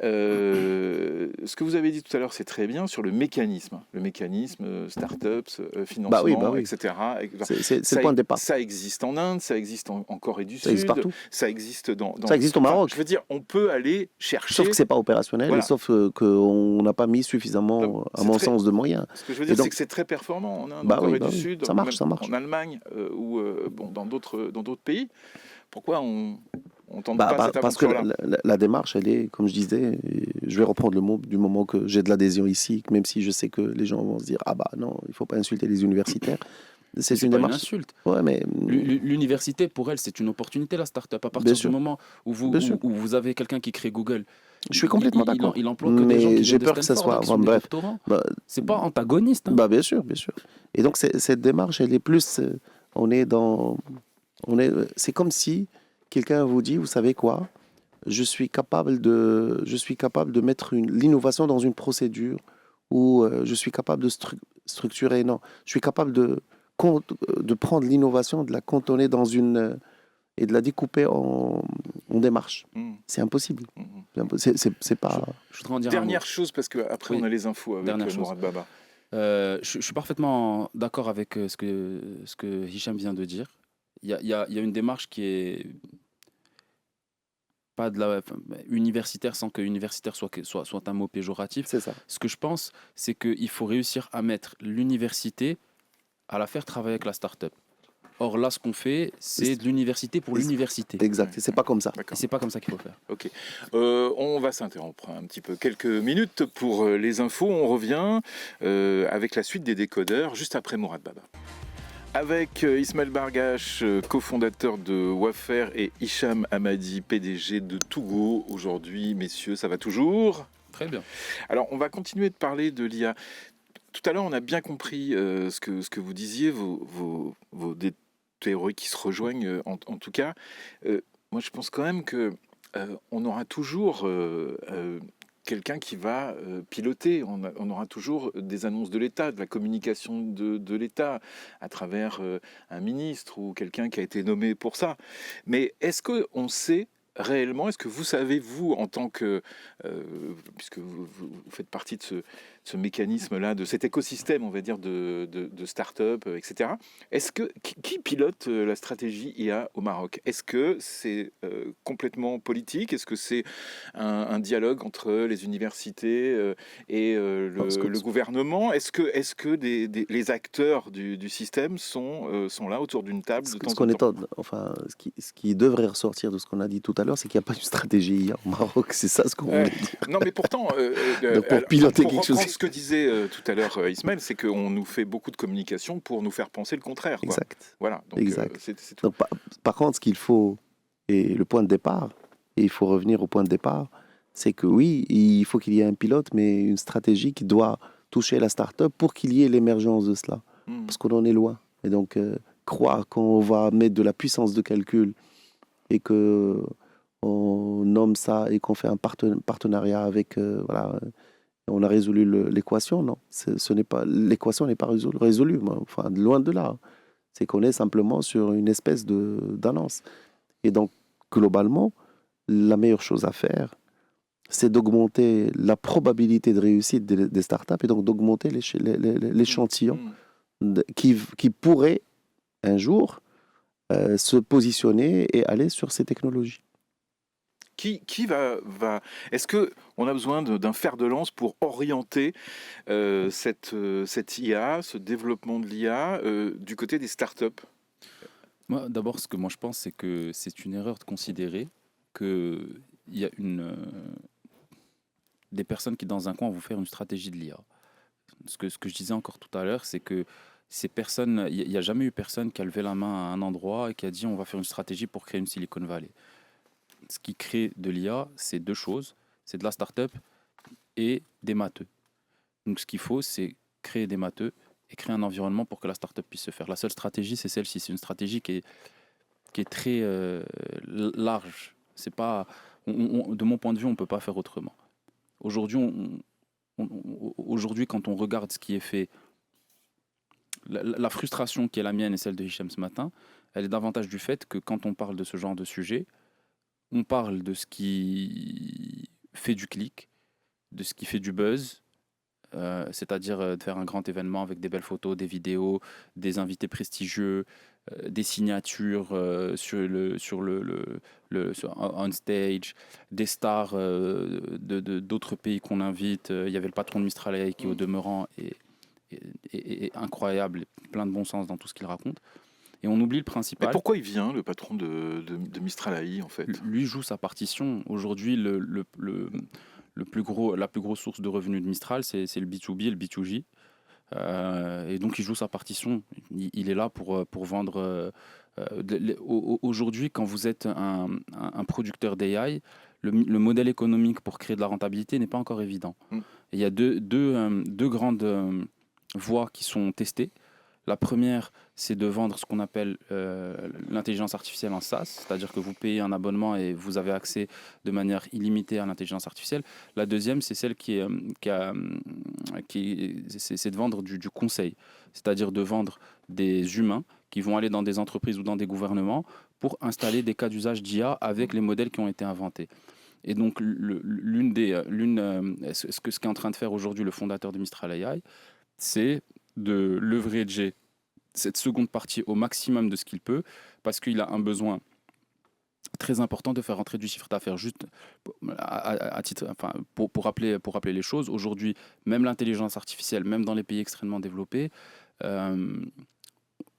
Ce que vous avez dit tout à l'heure, c'est très bien sur le mécanisme. Le mécanisme, startups, financement, etc. C'est le point de départ. Ça existe en Inde, ça existe en Corée du Sud. Ça existe partout. Ça existe ça existe au Maroc. Je veux dire, on peut aller chercher. Sauf que c'est pas opérationnel, voilà. Sauf qu'on n'a pas mis suffisamment, à mon sens, de moyens. Ce que je veux dire, c'est que c'est très performant en Inde, en Corée du Sud, ça marche. en Allemagne ou dans d'autres pays. Pourquoi on tente pas cette parce aventure-là ? Parce que la démarche, elle est, comme je disais, je vais reprendre le mot, du moment que j'ai de l'adhésion ici, même si je sais que les gens vont se dire « Ah bah non, il faut pas insulter les universitaires ». C'est une démarche. Une insulte. Ouais, mais l'université, pour elle, c'est une opportunité, la start-up. À partir du moment où vous avez quelqu'un qui crée Google, je suis complètement d'accord. Il emploie que des gens qui j'ai peur que ça soit. Bref, c'est pas antagoniste. Hein. Bien sûr. Et donc cette démarche, elle est plus. C'est comme si quelqu'un vous dit, vous savez quoi, je suis capable de mettre l'innovation dans une procédure, ou je suis capable de structurer. Non, je suis capable de prendre l'innovation, de la cantonner et de la découper en démarche. C'est impossible. C'est pas. Dernière chose, parce qu'après on a les infos avec Mourad Baba. Je suis parfaitement d'accord avec ce que Hicham vient de dire. Il y a une démarche qui est pas universitaire, sans que universitaire soit un mot péjoratif. C'est ça. Ce que je pense, c'est qu'il faut réussir à mettre l'université, à la faire travailler avec la start-up. Or là, ce qu'on fait, c'est de l'université pour l'université. Exact, c'est pas comme ça. Et c'est pas comme ça qu'il faut faire. Ok. On va s'interrompre un petit peu, quelques minutes pour les infos. On revient avec la suite des décodeurs, juste après Mourad Baba. Avec Ismaël Bargache, cofondateur de Wafer, et Hicham Hamadi, PDG de Togo. Aujourd'hui, messieurs, ça va toujours ? Très bien. Alors, on va continuer de parler de l'IA. tout à l'heure, on a bien compris ce que vous disiez, des théories qui se rejoignent en tout cas. Moi, je pense quand même que on aura toujours quelqu'un qui va piloter. On aura toujours des annonces de l'État, de la communication de l'État à travers un ministre ou quelqu'un qui a été nommé pour ça. Mais est-ce qu'on sait réellement, est-ce que vous savez, vous, en tant que... puisque vous faites partie de ce mécanisme-là, de cet écosystème, on va dire, de start-up, etc. Qui pilote la stratégie IA au Maroc? Est-ce que c'est complètement politique? Est-ce que c'est un dialogue entre les universités et le gouvernement? Est-ce que les acteurs du système sont là autour d'une table de temps en temps? Enfin, ce qui devrait ressortir de ce qu'on a dit tout à l'heure, c'est qu'il n'y a pas une stratégie IA au Maroc. C'est ça ce qu'on voulait dire. Non, mais pourtant, Donc pour piloter quelque chose. Ce que disait tout à l'heure Ismaël, c'est qu'on nous fait beaucoup de communication pour nous faire penser le contraire. Quoi. Exact. Voilà. Donc, exact. C'est tout. Donc, par contre, ce qu'il faut, et le point de départ, et il faut revenir au point de départ, c'est que oui, il faut qu'il y ait un pilote, mais une stratégie qui doit toucher la start-up pour qu'il y ait l'émergence de cela. Parce qu'on en est loin. Et donc, croire qu'on va mettre de la puissance de calcul et que on nomme ça et qu'on fait un partenariat avec... voilà, on a résolu l'équation, non. L'équation n'est pas résolue, enfin, loin de là. C'est qu'on est simplement sur une espèce d'annonce. Et donc, globalement, la meilleure chose à faire, c'est d'augmenter la probabilité de réussite des startups et donc d'augmenter l'échantillon qui pourrait un jour se positionner et aller sur ces technologies. Qui va... Est-ce qu'on a besoin d'un fer de lance pour orienter cette IA, ce développement de l'IA du côté des startups? Moi, d'abord, ce que moi je pense, c'est que c'est une erreur de considérer qu'il y a des personnes qui, dans un coin, vont faire une stratégie de l'IA. Ce que je disais encore tout à l'heure, c'est que ces personnes, il n'y a jamais eu personne qui a levé la main à un endroit et qui a dit on va faire une stratégie pour créer une Silicon Valley. Ce qui crée de l'IA, c'est deux choses. C'est de la start-up et des matheux. Donc ce qu'il faut, c'est créer des matheux et créer un environnement pour que la start-up puisse se faire. La seule stratégie, c'est celle-ci. C'est une stratégie qui est très large. C'est pas, de mon point de vue, on ne peut pas faire autrement. Aujourd'hui, quand on regarde ce qui est fait, la frustration qui est la mienne et celle de Hicham ce matin, elle est davantage du fait que quand on parle de ce genre de sujet, on parle de ce qui fait du clic, de ce qui fait du buzz, c'est-à-dire de faire un grand événement avec des belles photos, des vidéos, des invités prestigieux, des signatures on stage, des stars d'autres pays qu'on invite. Il y avait le patron de Mistral AI qui, au demeurant, est incroyable, plein de bon sens dans tout ce qu'il raconte. Et on oublie le principal. Mais pourquoi il vient, le patron de Mistral AI, en fait? Lui joue sa partition. Aujourd'hui, la plus grosse source de revenus de Mistral, c'est le B2B et le B2J. Et donc, il joue sa partition. Il est là pour vendre. Aujourd'hui, quand vous êtes un producteur d'AI, le modèle économique pour créer de la rentabilité n'est pas encore évident. Et il y a deux grandes voies qui sont testées. La première, c'est de vendre ce qu'on appelle l'intelligence artificielle en SaaS, c'est-à-dire que vous payez un abonnement et vous avez accès de manière illimitée à l'intelligence artificielle. La deuxième, c'est celle c'est de vendre du conseil, c'est-à-dire de vendre des humains qui vont aller dans des entreprises ou dans des gouvernements pour installer des cas d'usage d'IA avec les modèles qui ont été inventés. Et donc, ce qu'est en train de faire aujourd'hui le fondateur de Mistral AI, c'est de leverager cette seconde partie au maximum de ce qu'il peut, parce qu'il a un besoin très important de faire rentrer du chiffre d'affaires. Juste pour rappeler les choses, aujourd'hui, même l'intelligence artificielle, même dans les pays extrêmement développés,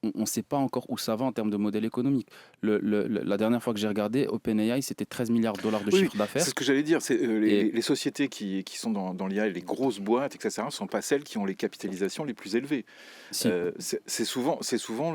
on ne sait pas encore où ça va en termes de modèle économique. La dernière fois que j'ai regardé, OpenAI, c'était 13 milliards de dollars de chiffre d'affaires. C'est ce que j'allais dire. Les sociétés qui sont dans l'IA, les grosses boîtes, etc., ne sont pas celles qui ont les capitalisations les plus élevées. Si. C'est souvent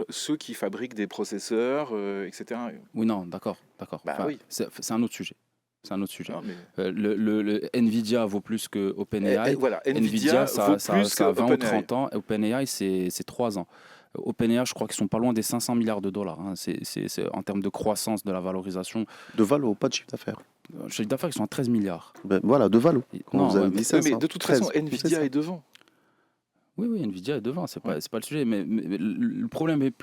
ceux qui fabriquent des processeurs, etc. Oui, non, d'accord. Bah, oui. C'est un autre sujet. C'est un autre sujet. Non, mais... Le Nvidia vaut plus que OpenAI. Voilà, Nvidia, vaut plus ça a 20 ou qu'OpenAI. 30 ans. OpenAI, c'est 3 ans. OpenAI, je crois qu'ils sont pas loin des 500 milliards de dollars. Hein. C'est en termes de croissance de la valorisation. De valo, pas de chiffre d'affaires. Chiffre d'affaires, ils sont à 13 milliards. Ben, voilà, de valo. Non, Vous avez ouais, dit ça, mais de toute façon, Nvidia est devant. Oui, Nvidia est devant, c'est pas le sujet. Mais le problème est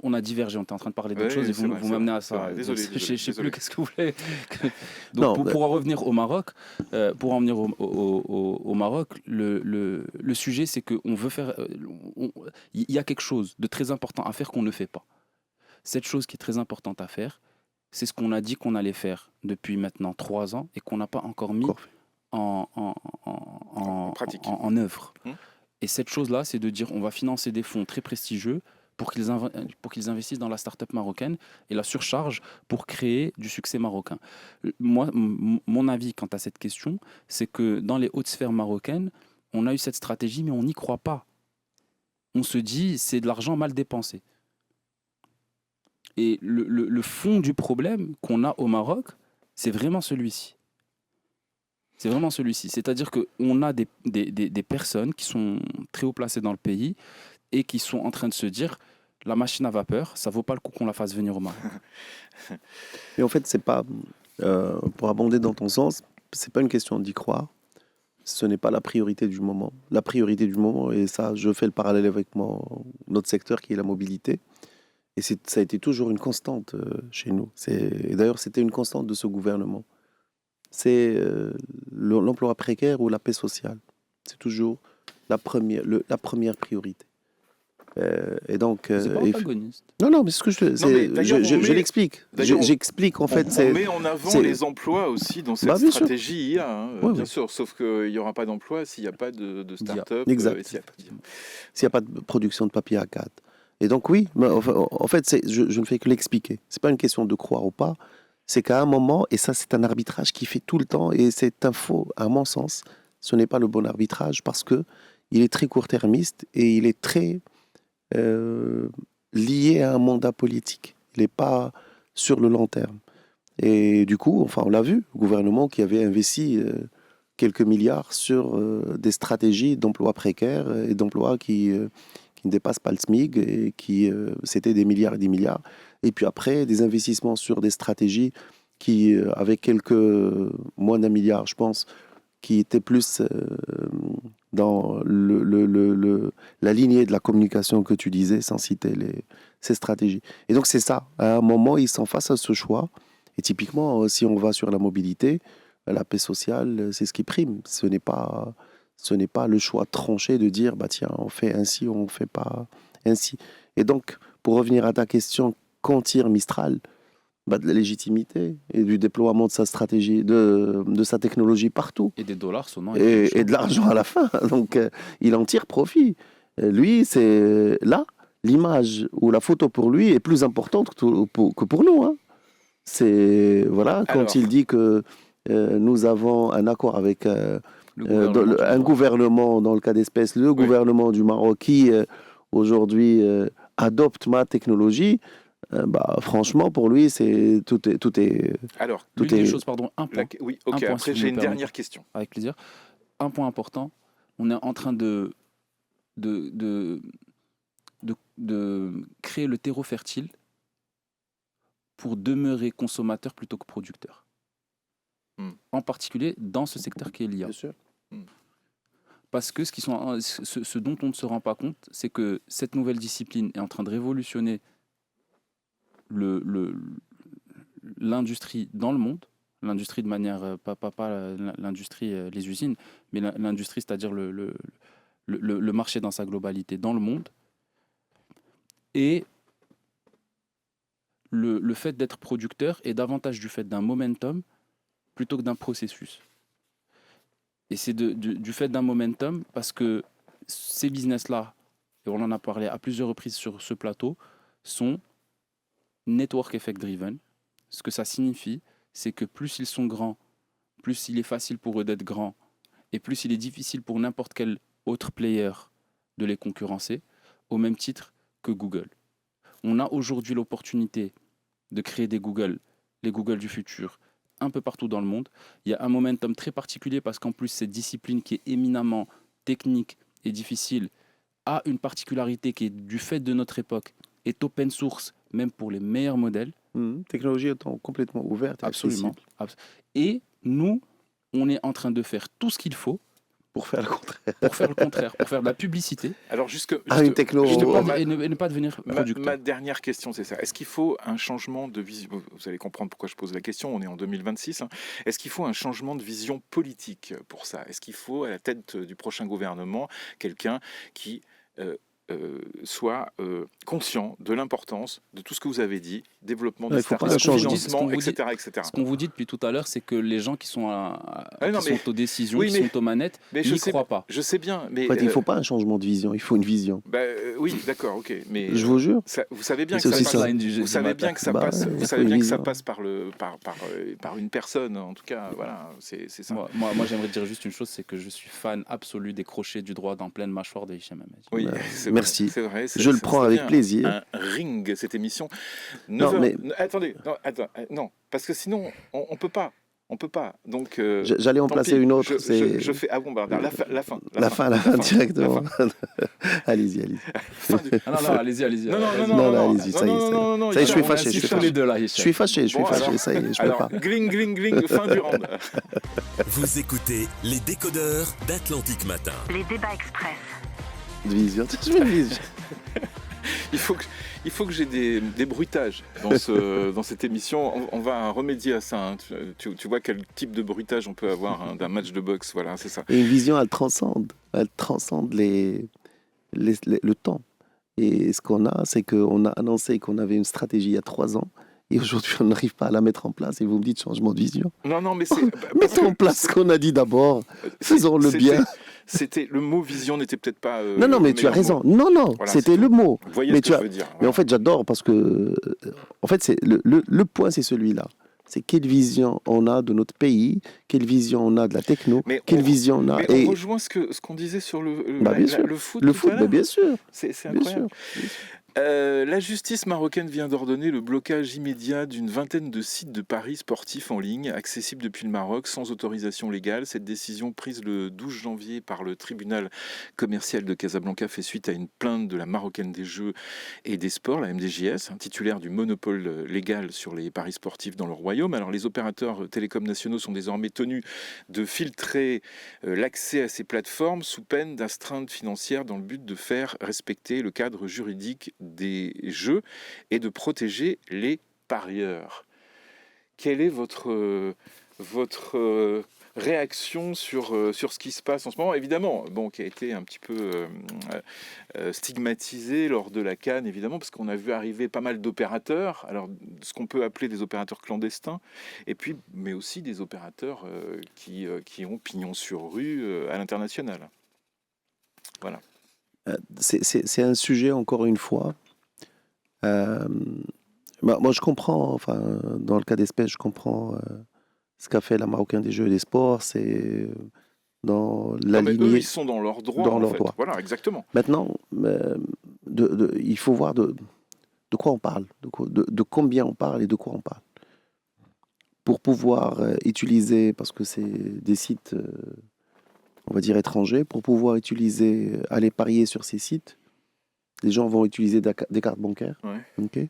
on a divergé, on était en train de parler d'autre chose et vous m'amenez à ça. Désolé, je sais plus qu'est-ce que vous voulez. Non, Donc, pour en revenir au Maroc, au Maroc, le sujet c'est qu'on veut faire. Il y a quelque chose de très important à faire qu'on ne fait pas. Cette chose qui est très importante à faire, c'est ce qu'on a dit qu'on allait faire depuis maintenant 3 ans et qu'on n'a pas encore mis en œuvre. Et cette chose-là, c'est de dire on va financer des fonds très prestigieux pour qu'ils investissent dans la start-up marocaine et la surcharge pour créer du succès marocain. Moi, mon avis quant à cette question, c'est que dans les hautes sphères marocaines, on a eu cette stratégie, mais on n'y croit pas. On se dit c'est de l'argent mal dépensé. Et le fond du problème qu'on a au Maroc, c'est vraiment celui-ci. C'est vraiment celui-ci. C'est-à-dire qu'on a des personnes qui sont très haut placées dans le pays et qui sont en train de se dire la machine à vapeur, ça vaut pas le coup qu'on la fasse venir au Maroc. Et en fait, c'est pas, pour abonder dans ton sens, c'est pas une question d'y croire. Ce n'est pas la priorité du moment. La priorité du moment, et ça, je fais le parallèle avec notre secteur qui est la mobilité. Et ça a été toujours une constante chez nous. Et d'ailleurs, c'était une constante de ce gouvernement. C'est l'emploi précaire ou la paix sociale. C'est toujours la première priorité. Et donc, c'est pas antagoniste. Non, mais ce que je l'explique. J'explique en fait. On met en avant les emplois aussi dans cette stratégie IA. Bien sûr, sauf qu'il n'y aura pas d'emploi s'il n'y a pas de start-up. Exact. S'il n'y a pas de production de papier A4. Et donc oui, en fait, je ne fais que l'expliquer. C'est pas une question de croire ou pas. C'est qu'à un moment, et ça c'est un arbitrage qui fait tout le temps, et c'est un faux, à mon sens, ce n'est pas le bon arbitrage parce que il est très court-termiste et il est très lié à un mandat politique. Il n'est pas sur le long terme. Et du coup, enfin, on l'a vu, le gouvernement qui avait investi quelques milliards sur des stratégies d'emploi précaires et d'emplois qui ne dépassent pas le SMIC et qui c'était des milliards et des milliards. Et puis après, des investissements sur des stratégies qui, avec quelques moins d'1 milliard, je pense, qui étaient plus dans la lignée de la communication que tu disais, sans citer ces stratégies. Et donc c'est ça. À un moment, ils sont face à ce choix. Et typiquement, si on va sur la mobilité, la paix sociale, c'est ce qui prime. Ce n'est pas le choix tranché de dire, bah tiens, on fait ainsi ou on ne fait pas ainsi. Et donc, pour revenir à ta question, qu'en tire Mistral ? Bah, de la légitimité et du déploiement de sa stratégie, de sa technologie partout. Et des dollars sonnant. Et de l'argent à la fin. Donc, il en tire profit. Lui, c'est là, l'image ou la photo pour lui est plus importante que pour nous. Hein. C'est, voilà, quand il dit que nous avons un accord avec un gouvernement, dans le cas d'espèce, le gouvernement du Maroc, qui aujourd'hui adopte ma technologie. Bah, franchement, pour lui, tout est. Alors, l'une des choses, pardon, un point. Oui, ok. Après, j'ai une dernière question. Avec plaisir. Un point important. On est en train de créer le terreau fertile pour demeurer consommateur plutôt que producteur. En particulier dans ce secteur qui est l'IA. Bien sûr. Parce que ce dont on ne se rend pas compte, c'est que cette nouvelle discipline est en train de révolutionner l'industrie dans le monde, l'industrie de manière, pas l'industrie, les usines, mais l'industrie, c'est-à-dire le marché dans sa globalité dans le monde. Et le fait d'être producteur est davantage du fait d'un momentum plutôt que d'un processus. Et c'est du fait d'un momentum parce que ces business-là, et on en a parlé à plusieurs reprises sur ce plateau, sont network effect driven. Ce que ça signifie, c'est que plus ils sont grands, plus il est facile pour eux d'être grands, et plus il est difficile pour n'importe quel autre player de les concurrencer, au même titre que Google. On a aujourd'hui l'opportunité de créer des Google, les Google du futur, un peu partout dans le monde. Il y a un momentum très particulier parce qu'en plus, cette discipline qui est éminemment technique et difficile a une particularité qui est du fait de notre époque, est open source, même pour les meilleurs modèles. Technologie étant complètement ouverte et Absolument. accessible. Et nous, on est en train de faire tout ce qu'il faut Pour faire le contraire. pour faire le contraire, pour faire de la publicité Alors, Une techno. et ne pas devenir producteur. Ma dernière question, c'est ça. Est-ce qu'il faut un changement de vision? Vous allez comprendre pourquoi je pose la question. On est en 2026. Hein. Est-ce qu'il faut un changement de vision politique pour ça? Est-ce qu'il faut, à la tête du prochain gouvernement, quelqu'un qui soit conscient de l'importance de tout ce que vous avez dit, développement des faut pas startups, un changement. financement, etc., etc. Ce qu'on vous dit depuis tout à l'heure, c'est que les gens qui sont, non, qui sont aux décisions, oui, qui sont aux manettes, n'y croient pas. Je sais bien, mais... En fait, il ne faut pas un changement de vision, il faut une vision. Oui, d'accord, ok. Mais Je vous jure. vous savez bien C'est que aussi ça ça. passe. Vous savez bien que ça Bah, passe. il Vous faut savez une bien que ça vision. passe par une personne. En tout cas, voilà, c'est ça. Moi, j'aimerais dire juste une chose, c'est que je suis fan absolu des crochets du droit dans pleine mâchoire de Hicham Ahmed. Oui, Bah, c'est merci. Vrai, c'est vrai. Je le prends avec plaisir. Un ring, cette émission. Non, mais- Attendez, non, parce que sinon, on peut pas. On peut pas. Donc, J'allais en tant placer pis, une autre. je fais. Ah bon, bah, la fin. La fin, directement. Allez-y. Fin du- Non, allez-y. Non, allez-y, ça y est. Ça y est, je suis fâché. tous les deux là, Je suis fâché, Bon, alors- ça y est, je peux Alors, pas. gling, fin du round. Vous écoutez les décodeurs d'Atlantic Matin. Les débats express. Vision. Je fais une vision. Il faut que j'ai des bruitages dans cette émission. On va remédier à ça. Hein. Tu vois quel type de bruitage on peut avoir hein, d'un match de boxe. Voilà, c'est ça. Et une vision, elle transcende. Elle transcende le temps. Et ce qu'on a, c'est qu'on a annoncé qu'on avait une stratégie il y a 3 ans. Et aujourd'hui, on n'arrive pas à la mettre en place. Et vous me dites changement de vision. Non, mais c'est. Mettons en place ce qu'on a dit d'abord. Faisons-le bien. C'était le mot vision n'était peut-être pas. Non, mais le tu as meilleur raison. mot. Non, Voilà, c'était c'est le mot. Vous voyez Mais ce que je veux dire. Mais en fait, j'adore parce que, en fait, c'est le point, c'est celui-là. C'est quelle vision on a de notre pays, quelle vision on a de la techno, quelle vision on a. Mais on rejoint ce qu'on disait sur le foot. Le tout foot, à l'heure. bien sûr. C'est Bien incroyable. sûr. La justice marocaine vient d'ordonner le blocage immédiat d'une vingtaine de sites de paris sportifs en ligne, accessibles depuis le Maroc sans autorisation légale. Cette décision prise le 12 janvier par le tribunal commercial de Casablanca fait suite à une plainte de la Marocaine des Jeux et des Sports, la MDJS, titulaire du monopole légal sur les paris sportifs dans le royaume. Alors les opérateurs télécoms nationaux sont désormais tenus de filtrer l'accès à ces plateformes sous peine d'astreinte financière dans le but de faire respecter le cadre juridique des jeux et de protéger les parieurs. Quelle est votre réaction sur ce qui se passe en ce moment, évidemment, qui a été un petit peu stigmatisé lors de la CAN, évidemment, parce qu'on a vu arriver pas mal d'opérateurs, alors ce qu'on peut appeler des opérateurs clandestins, et puis, mais aussi des opérateurs qui ont pignon sur rue à l'international. Voilà. C'est un sujet, encore une fois. Moi, je comprends, dans le cas d'espèce, je comprends ce qu'a fait la Marocaine des Jeux et des Sports. C'est dans la lignée. Eux, ils sont dans leurs droits. Droit. Voilà, exactement. Maintenant, il faut voir de quoi on parle, de combien on parle et de quoi on parle. Pour pouvoir utiliser, parce que c'est des sites, on va dire étrangers, pour pouvoir aller parier sur ces sites, les gens vont utiliser des cartes bancaires. Ouais. Okay.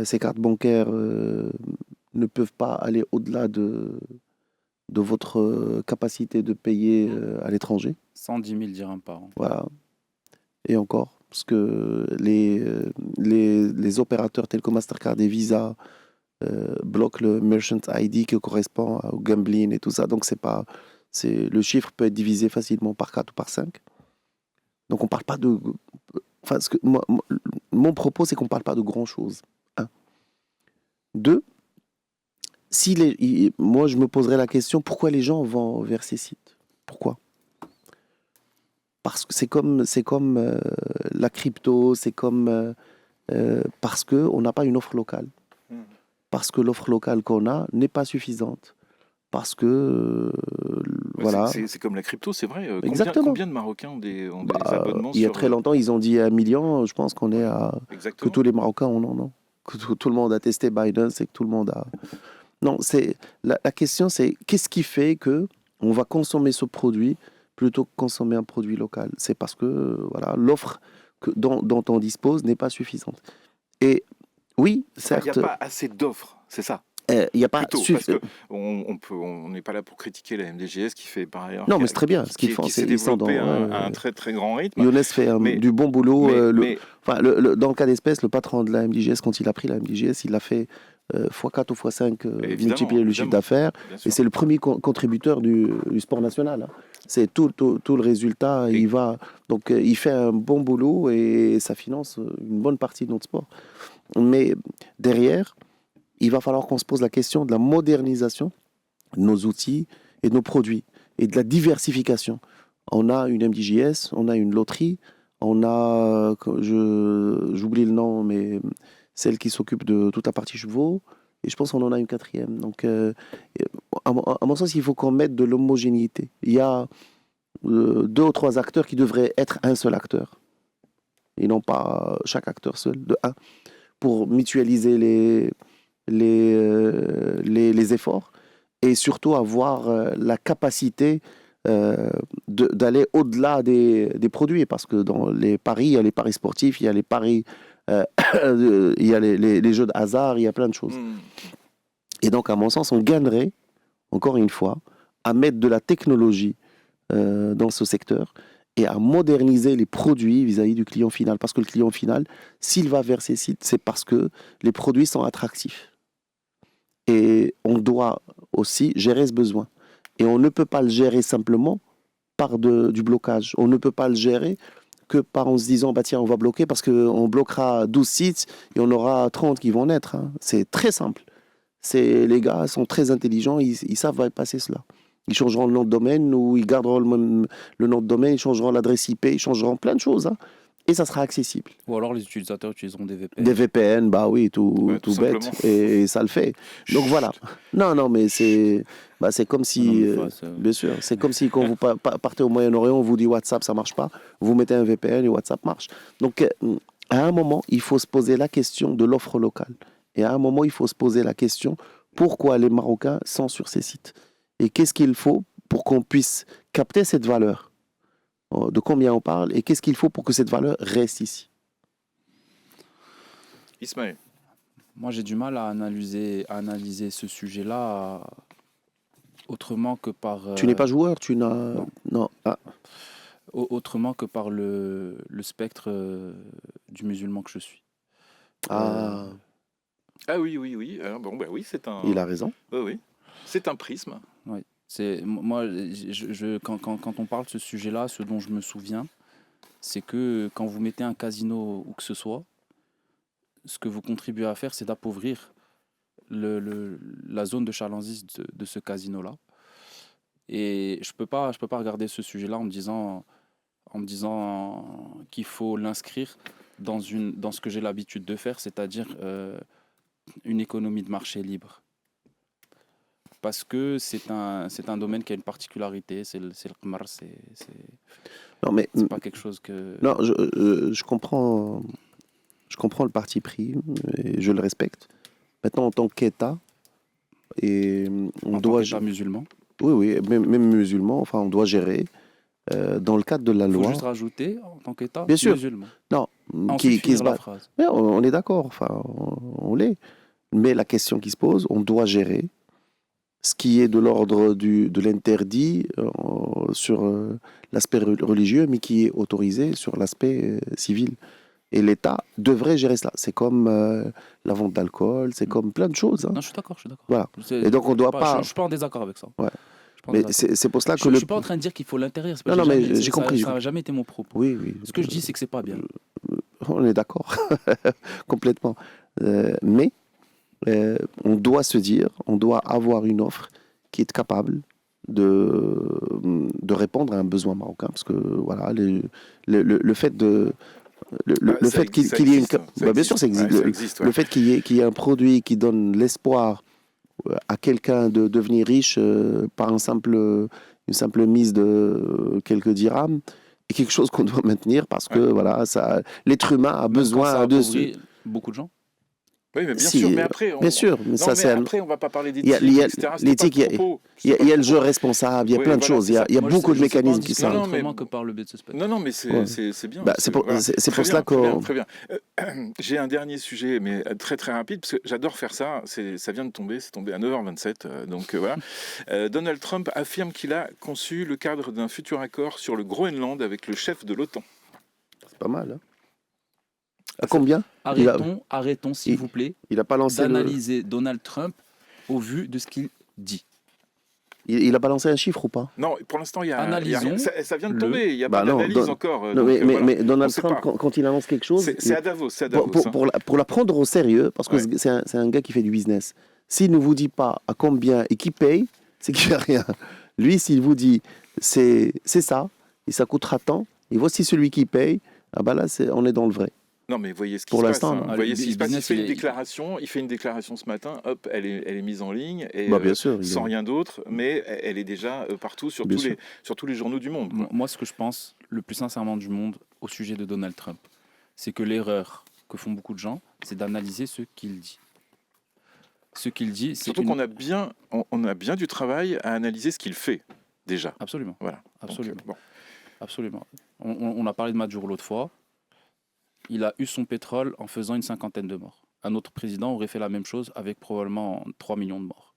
Ces cartes bancaires ne peuvent pas aller au-delà de votre capacité de payer à l'étranger. 110 000 dirhams par an. Voilà. Et encore, parce que les opérateurs tels que Mastercard et Visa bloquent le Merchant ID qui correspond au gambling et tout ça. Donc le chiffre peut être divisé facilement par 4 ou par 5. Donc on parle pas de... mon propos, c'est qu'on ne parle pas de grand-chose. 2, moi je me poserais la question, pourquoi les gens vont vers ces sites? Pourquoi? Parce que c'est comme la crypto, c'est comme... parce qu'on n'a pas une offre locale. Parce que l'offre locale qu'on a n'est pas suffisante. Parce que... voilà. C'est comme la crypto, c'est vrai. Combien de Marocains ont des abonnements il y a très longtemps, ils ont dit 1 million. Je pense qu'on est à... Exactement. Que tous les Marocains en ont. que tout le monde a testé Binance et que tout le monde a... Non, la question, c'est qu'est-ce qui fait que on va consommer ce produit plutôt que consommer un produit local? C'est parce que voilà, l'offre dont on dispose n'est pas suffisante. Et oui, certes... Il n'y a pas assez d'offres, c'est ça. Il n'y a pas Plutôt, parce qu'on n'est pas là pour critiquer la MDGS qui fait par ailleurs... Non, mais c'est très bien. Ce qu'ils font, qui s'est développé à un très très grand rythme. Younes fait du bon boulot. Enfin, dans le cas d'espèce, le patron de la MDGS, quand il a pris la MDGS, il a fait x4 ou x5 multiplier le chiffre d'affaires. Et c'est le premier contributeur du sport national. Hein. C'est tout le résultat. Oui. Il va, donc, il fait un bon boulot et ça finance une bonne partie de notre sport. Mais derrière, il va falloir qu'on se pose la question de la modernisation de nos outils et de nos produits et de la diversification. On a une MDJS, on a une loterie, on a, j'oublie le nom, mais celle qui s'occupe de toute la partie chevaux, et je pense qu'on en a une quatrième. Donc, à mon sens, il faut qu'on mette de l'homogénéité. Il y a 2 ou 3 acteurs qui devraient être un seul acteur, et non pas chaque acteur seul, de un, pour mutualiser les efforts et surtout avoir la capacité d'aller au-delà des produits, parce que dans les paris, il y a les paris sportifs, il y a les paris, il y a les jeux de hasard, il y a plein de choses. Et donc, à mon sens, on gagnerait, encore une fois, à mettre de la technologie dans ce secteur et à moderniser les produits vis-à-vis du client final. Parce que le client final, s'il va vers ces sites, c'est parce que les produits sont attractifs. Et on doit aussi gérer ce besoin. Et on ne peut pas le gérer simplement par du blocage. On ne peut pas le gérer que en se disant, bah tiens, on va bloquer parce qu'on bloquera 12 sites et on aura 30 qui vont naître. Hein. C'est très simple. Les gars sont très intelligents, ils savent bypasser cela. Ils changeront le nom de domaine ou ils garderont le nom de domaine, ils changeront l'adresse IP, ils changeront plein de choses. Hein. Et ça sera accessible. Ou alors les utilisateurs utiliseront des VPN. Des VPN, bah oui, tout bête. Et ça le fait. Donc voilà. Non, mais c'est comme si... bien sûr, c'est comme si quand vous partez au Moyen-Orient, on vous dit WhatsApp, ça marche pas. Vous mettez un VPN et WhatsApp marche. Donc à un moment, il faut se poser la question de l'offre locale. Et à un moment, il faut se poser la question, pourquoi les Marocains sont sur ces sites? Et qu'est-ce qu'il faut pour qu'on puisse capter cette valeur? De combien on parle? Et qu'est-ce qu'il faut pour que cette valeur reste ici? Ismaël. Moi, j'ai du mal à analyser ce sujet-là autrement que par... Tu n'es pas joueur? Tu n'as... Non. Ah. Autrement que par le spectre du musulman que je suis. Ah oui. Alors, oui, c'est un... Il a raison. Oui. C'est un prisme. Oui. Moi, quand on parle de ce sujet-là, ce dont je me souviens, c'est que quand vous mettez un casino où que ce soit, ce que vous contribuez à faire, c'est d'appauvrir la zone de chalandise de ce casino-là. Et je peux pas regarder ce sujet-là en me disant qu'il faut l'inscrire dans ce que j'ai l'habitude de faire, c'est-à-dire une économie de marché libre. Parce que c'est un domaine qui a une particularité, c'est le qmar, c'est pas quelque chose que... Non, je comprends le parti pris et je le respecte. Maintenant, en tant qu'État, en tant qu'État musulman. Oui, même musulman, enfin, on doit gérer dans le cadre de la loi. Il faut juste rajouter en tant qu'État bien sûr. musulman. Non, qui se bat. Mais on est d'accord, enfin, on l'est. Mais la question qui se pose, on doit gérer ce qui est de l'ordre de l'interdit sur l'aspect religieux, mais qui est autorisé sur l'aspect civil. Et l'État devrait gérer cela. C'est comme la vente d'alcool, c'est comme plein de choses. Hein. Non, je suis d'accord. Voilà. Et donc on doit pas... Je ne suis pas en désaccord avec ça. Ouais. Mais c'est pour cela que... Je ne suis pas en train de dire qu'il faut l'interdire. Non, mais j'ai compris. Ça n'a jamais été mon propos. Oui. Ce que je dis, c'est que c'est pas bien. On est d'accord. Complètement. Mais on doit se dire, on doit avoir une offre qui est capable de répondre à un besoin marocain. Parce que, voilà, le fait de... Le fait qu'il y ait une... bien sûr, ça existe. Le fait qu'il y ait un produit qui donne l'espoir à quelqu'un de devenir riche par une simple mise de quelques dirhams est quelque chose qu'on doit maintenir parce que voilà, l'être humain a besoin de... beaucoup de gens. Oui, mais bien Si, sûr, mais après... bien sûr, mais non, ça, mais c'est après, on ne va pas parler d'éthique, il y a etc. l'éthique, C'était pas le propos. il y a le jeu responsable, il y a Oui, plein de voilà, choses, c'est il y a Moi, beaucoup de je sais pas mécanismes qui discuter sont... Non, mais- autrement que par le biais de ce spectacle. Non, mais Ouais. c'est bien. Bah, c'est pour voilà. c'est Très pour bien, cela très bien, qu'on... très bien. J'ai un dernier sujet, mais très très rapide, parce que j'adore faire ça. Ça vient de tomber, c'est tombé à 9h27. Donc voilà. Donald Trump affirme qu'il a conçu le cadre d'un futur accord sur le Groenland avec le chef de l'OTAN. C'est pas mal, hein. À combien Arrêtons, s'il vous plaît, il a pas lancé d'analyser Donald Trump au vu de ce qu'il dit. il a balancé un chiffre ou pas? Non, pour l'instant, il y a rien. Analysons Ça vient de le- tomber. Il n'y a Bah pas non, d'analyse encore. Non, donc, mais voilà. Donald On sait Trump, pas. quand il annonce quelque chose, C'est à Davos. C'est à Davos. hein. pour la prendre au sérieux, parce que Ouais. c'est un gars qui fait du business. S'il ne vous dit pas à combien et qui paye, c'est qu'il fait rien. Lui, s'il vous dit c'est ça, et ça coûtera tant, et voici celui qui paye, ah bah là, on est dans le vrai. Non, mais voyez ce qui Pour se l'instant, passe. non. Vous voyez Le ce qui se passe. Il business, fait une il est- déclaration. Il fait une déclaration ce matin. Hop, elle est mise en ligne. Et, Bah, bien sûr. sans rien d'autre, mais elle est déjà partout sur Bien tous les journaux du monde. quoi. Moi, ce que je pense, le plus sincèrement du monde, au sujet de Donald Trump, c'est que l'erreur que font beaucoup de gens, c'est d'analyser ce qu'il dit. Ce qu'il dit, c'est Surtout qu'on a bien du travail à analyser ce qu'il fait déjà. Absolument, Voilà. absolument. Donc, bon. Absolument. On a parlé de Maduro l'autre fois. Il a eu son pétrole en faisant une 50aine de morts. Un autre président aurait fait la même chose avec probablement 3 millions de morts.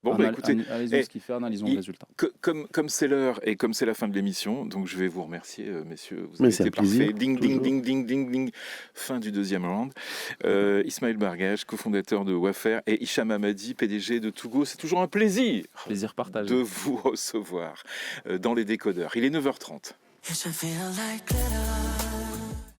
Bon, bah, écoutez, Analysons ce qu'il fait, analysons le résultat. comme c'est l'heure et comme c'est la fin de l'émission, donc je vais vous remercier, messieurs. Vous Mais avez c'est été un plaisir, parfaits. Ding, ding, toujours. ding, ding, ding, ding. Fin du deuxième round. Ismaël Bargage, cofondateur de Wafer, et Hicham Hamadi, PDG de Togo. C'est toujours un plaisir Plaisir partagé. de vous recevoir dans les décodeurs. Il est 9h30. Yes, I feel like glitter.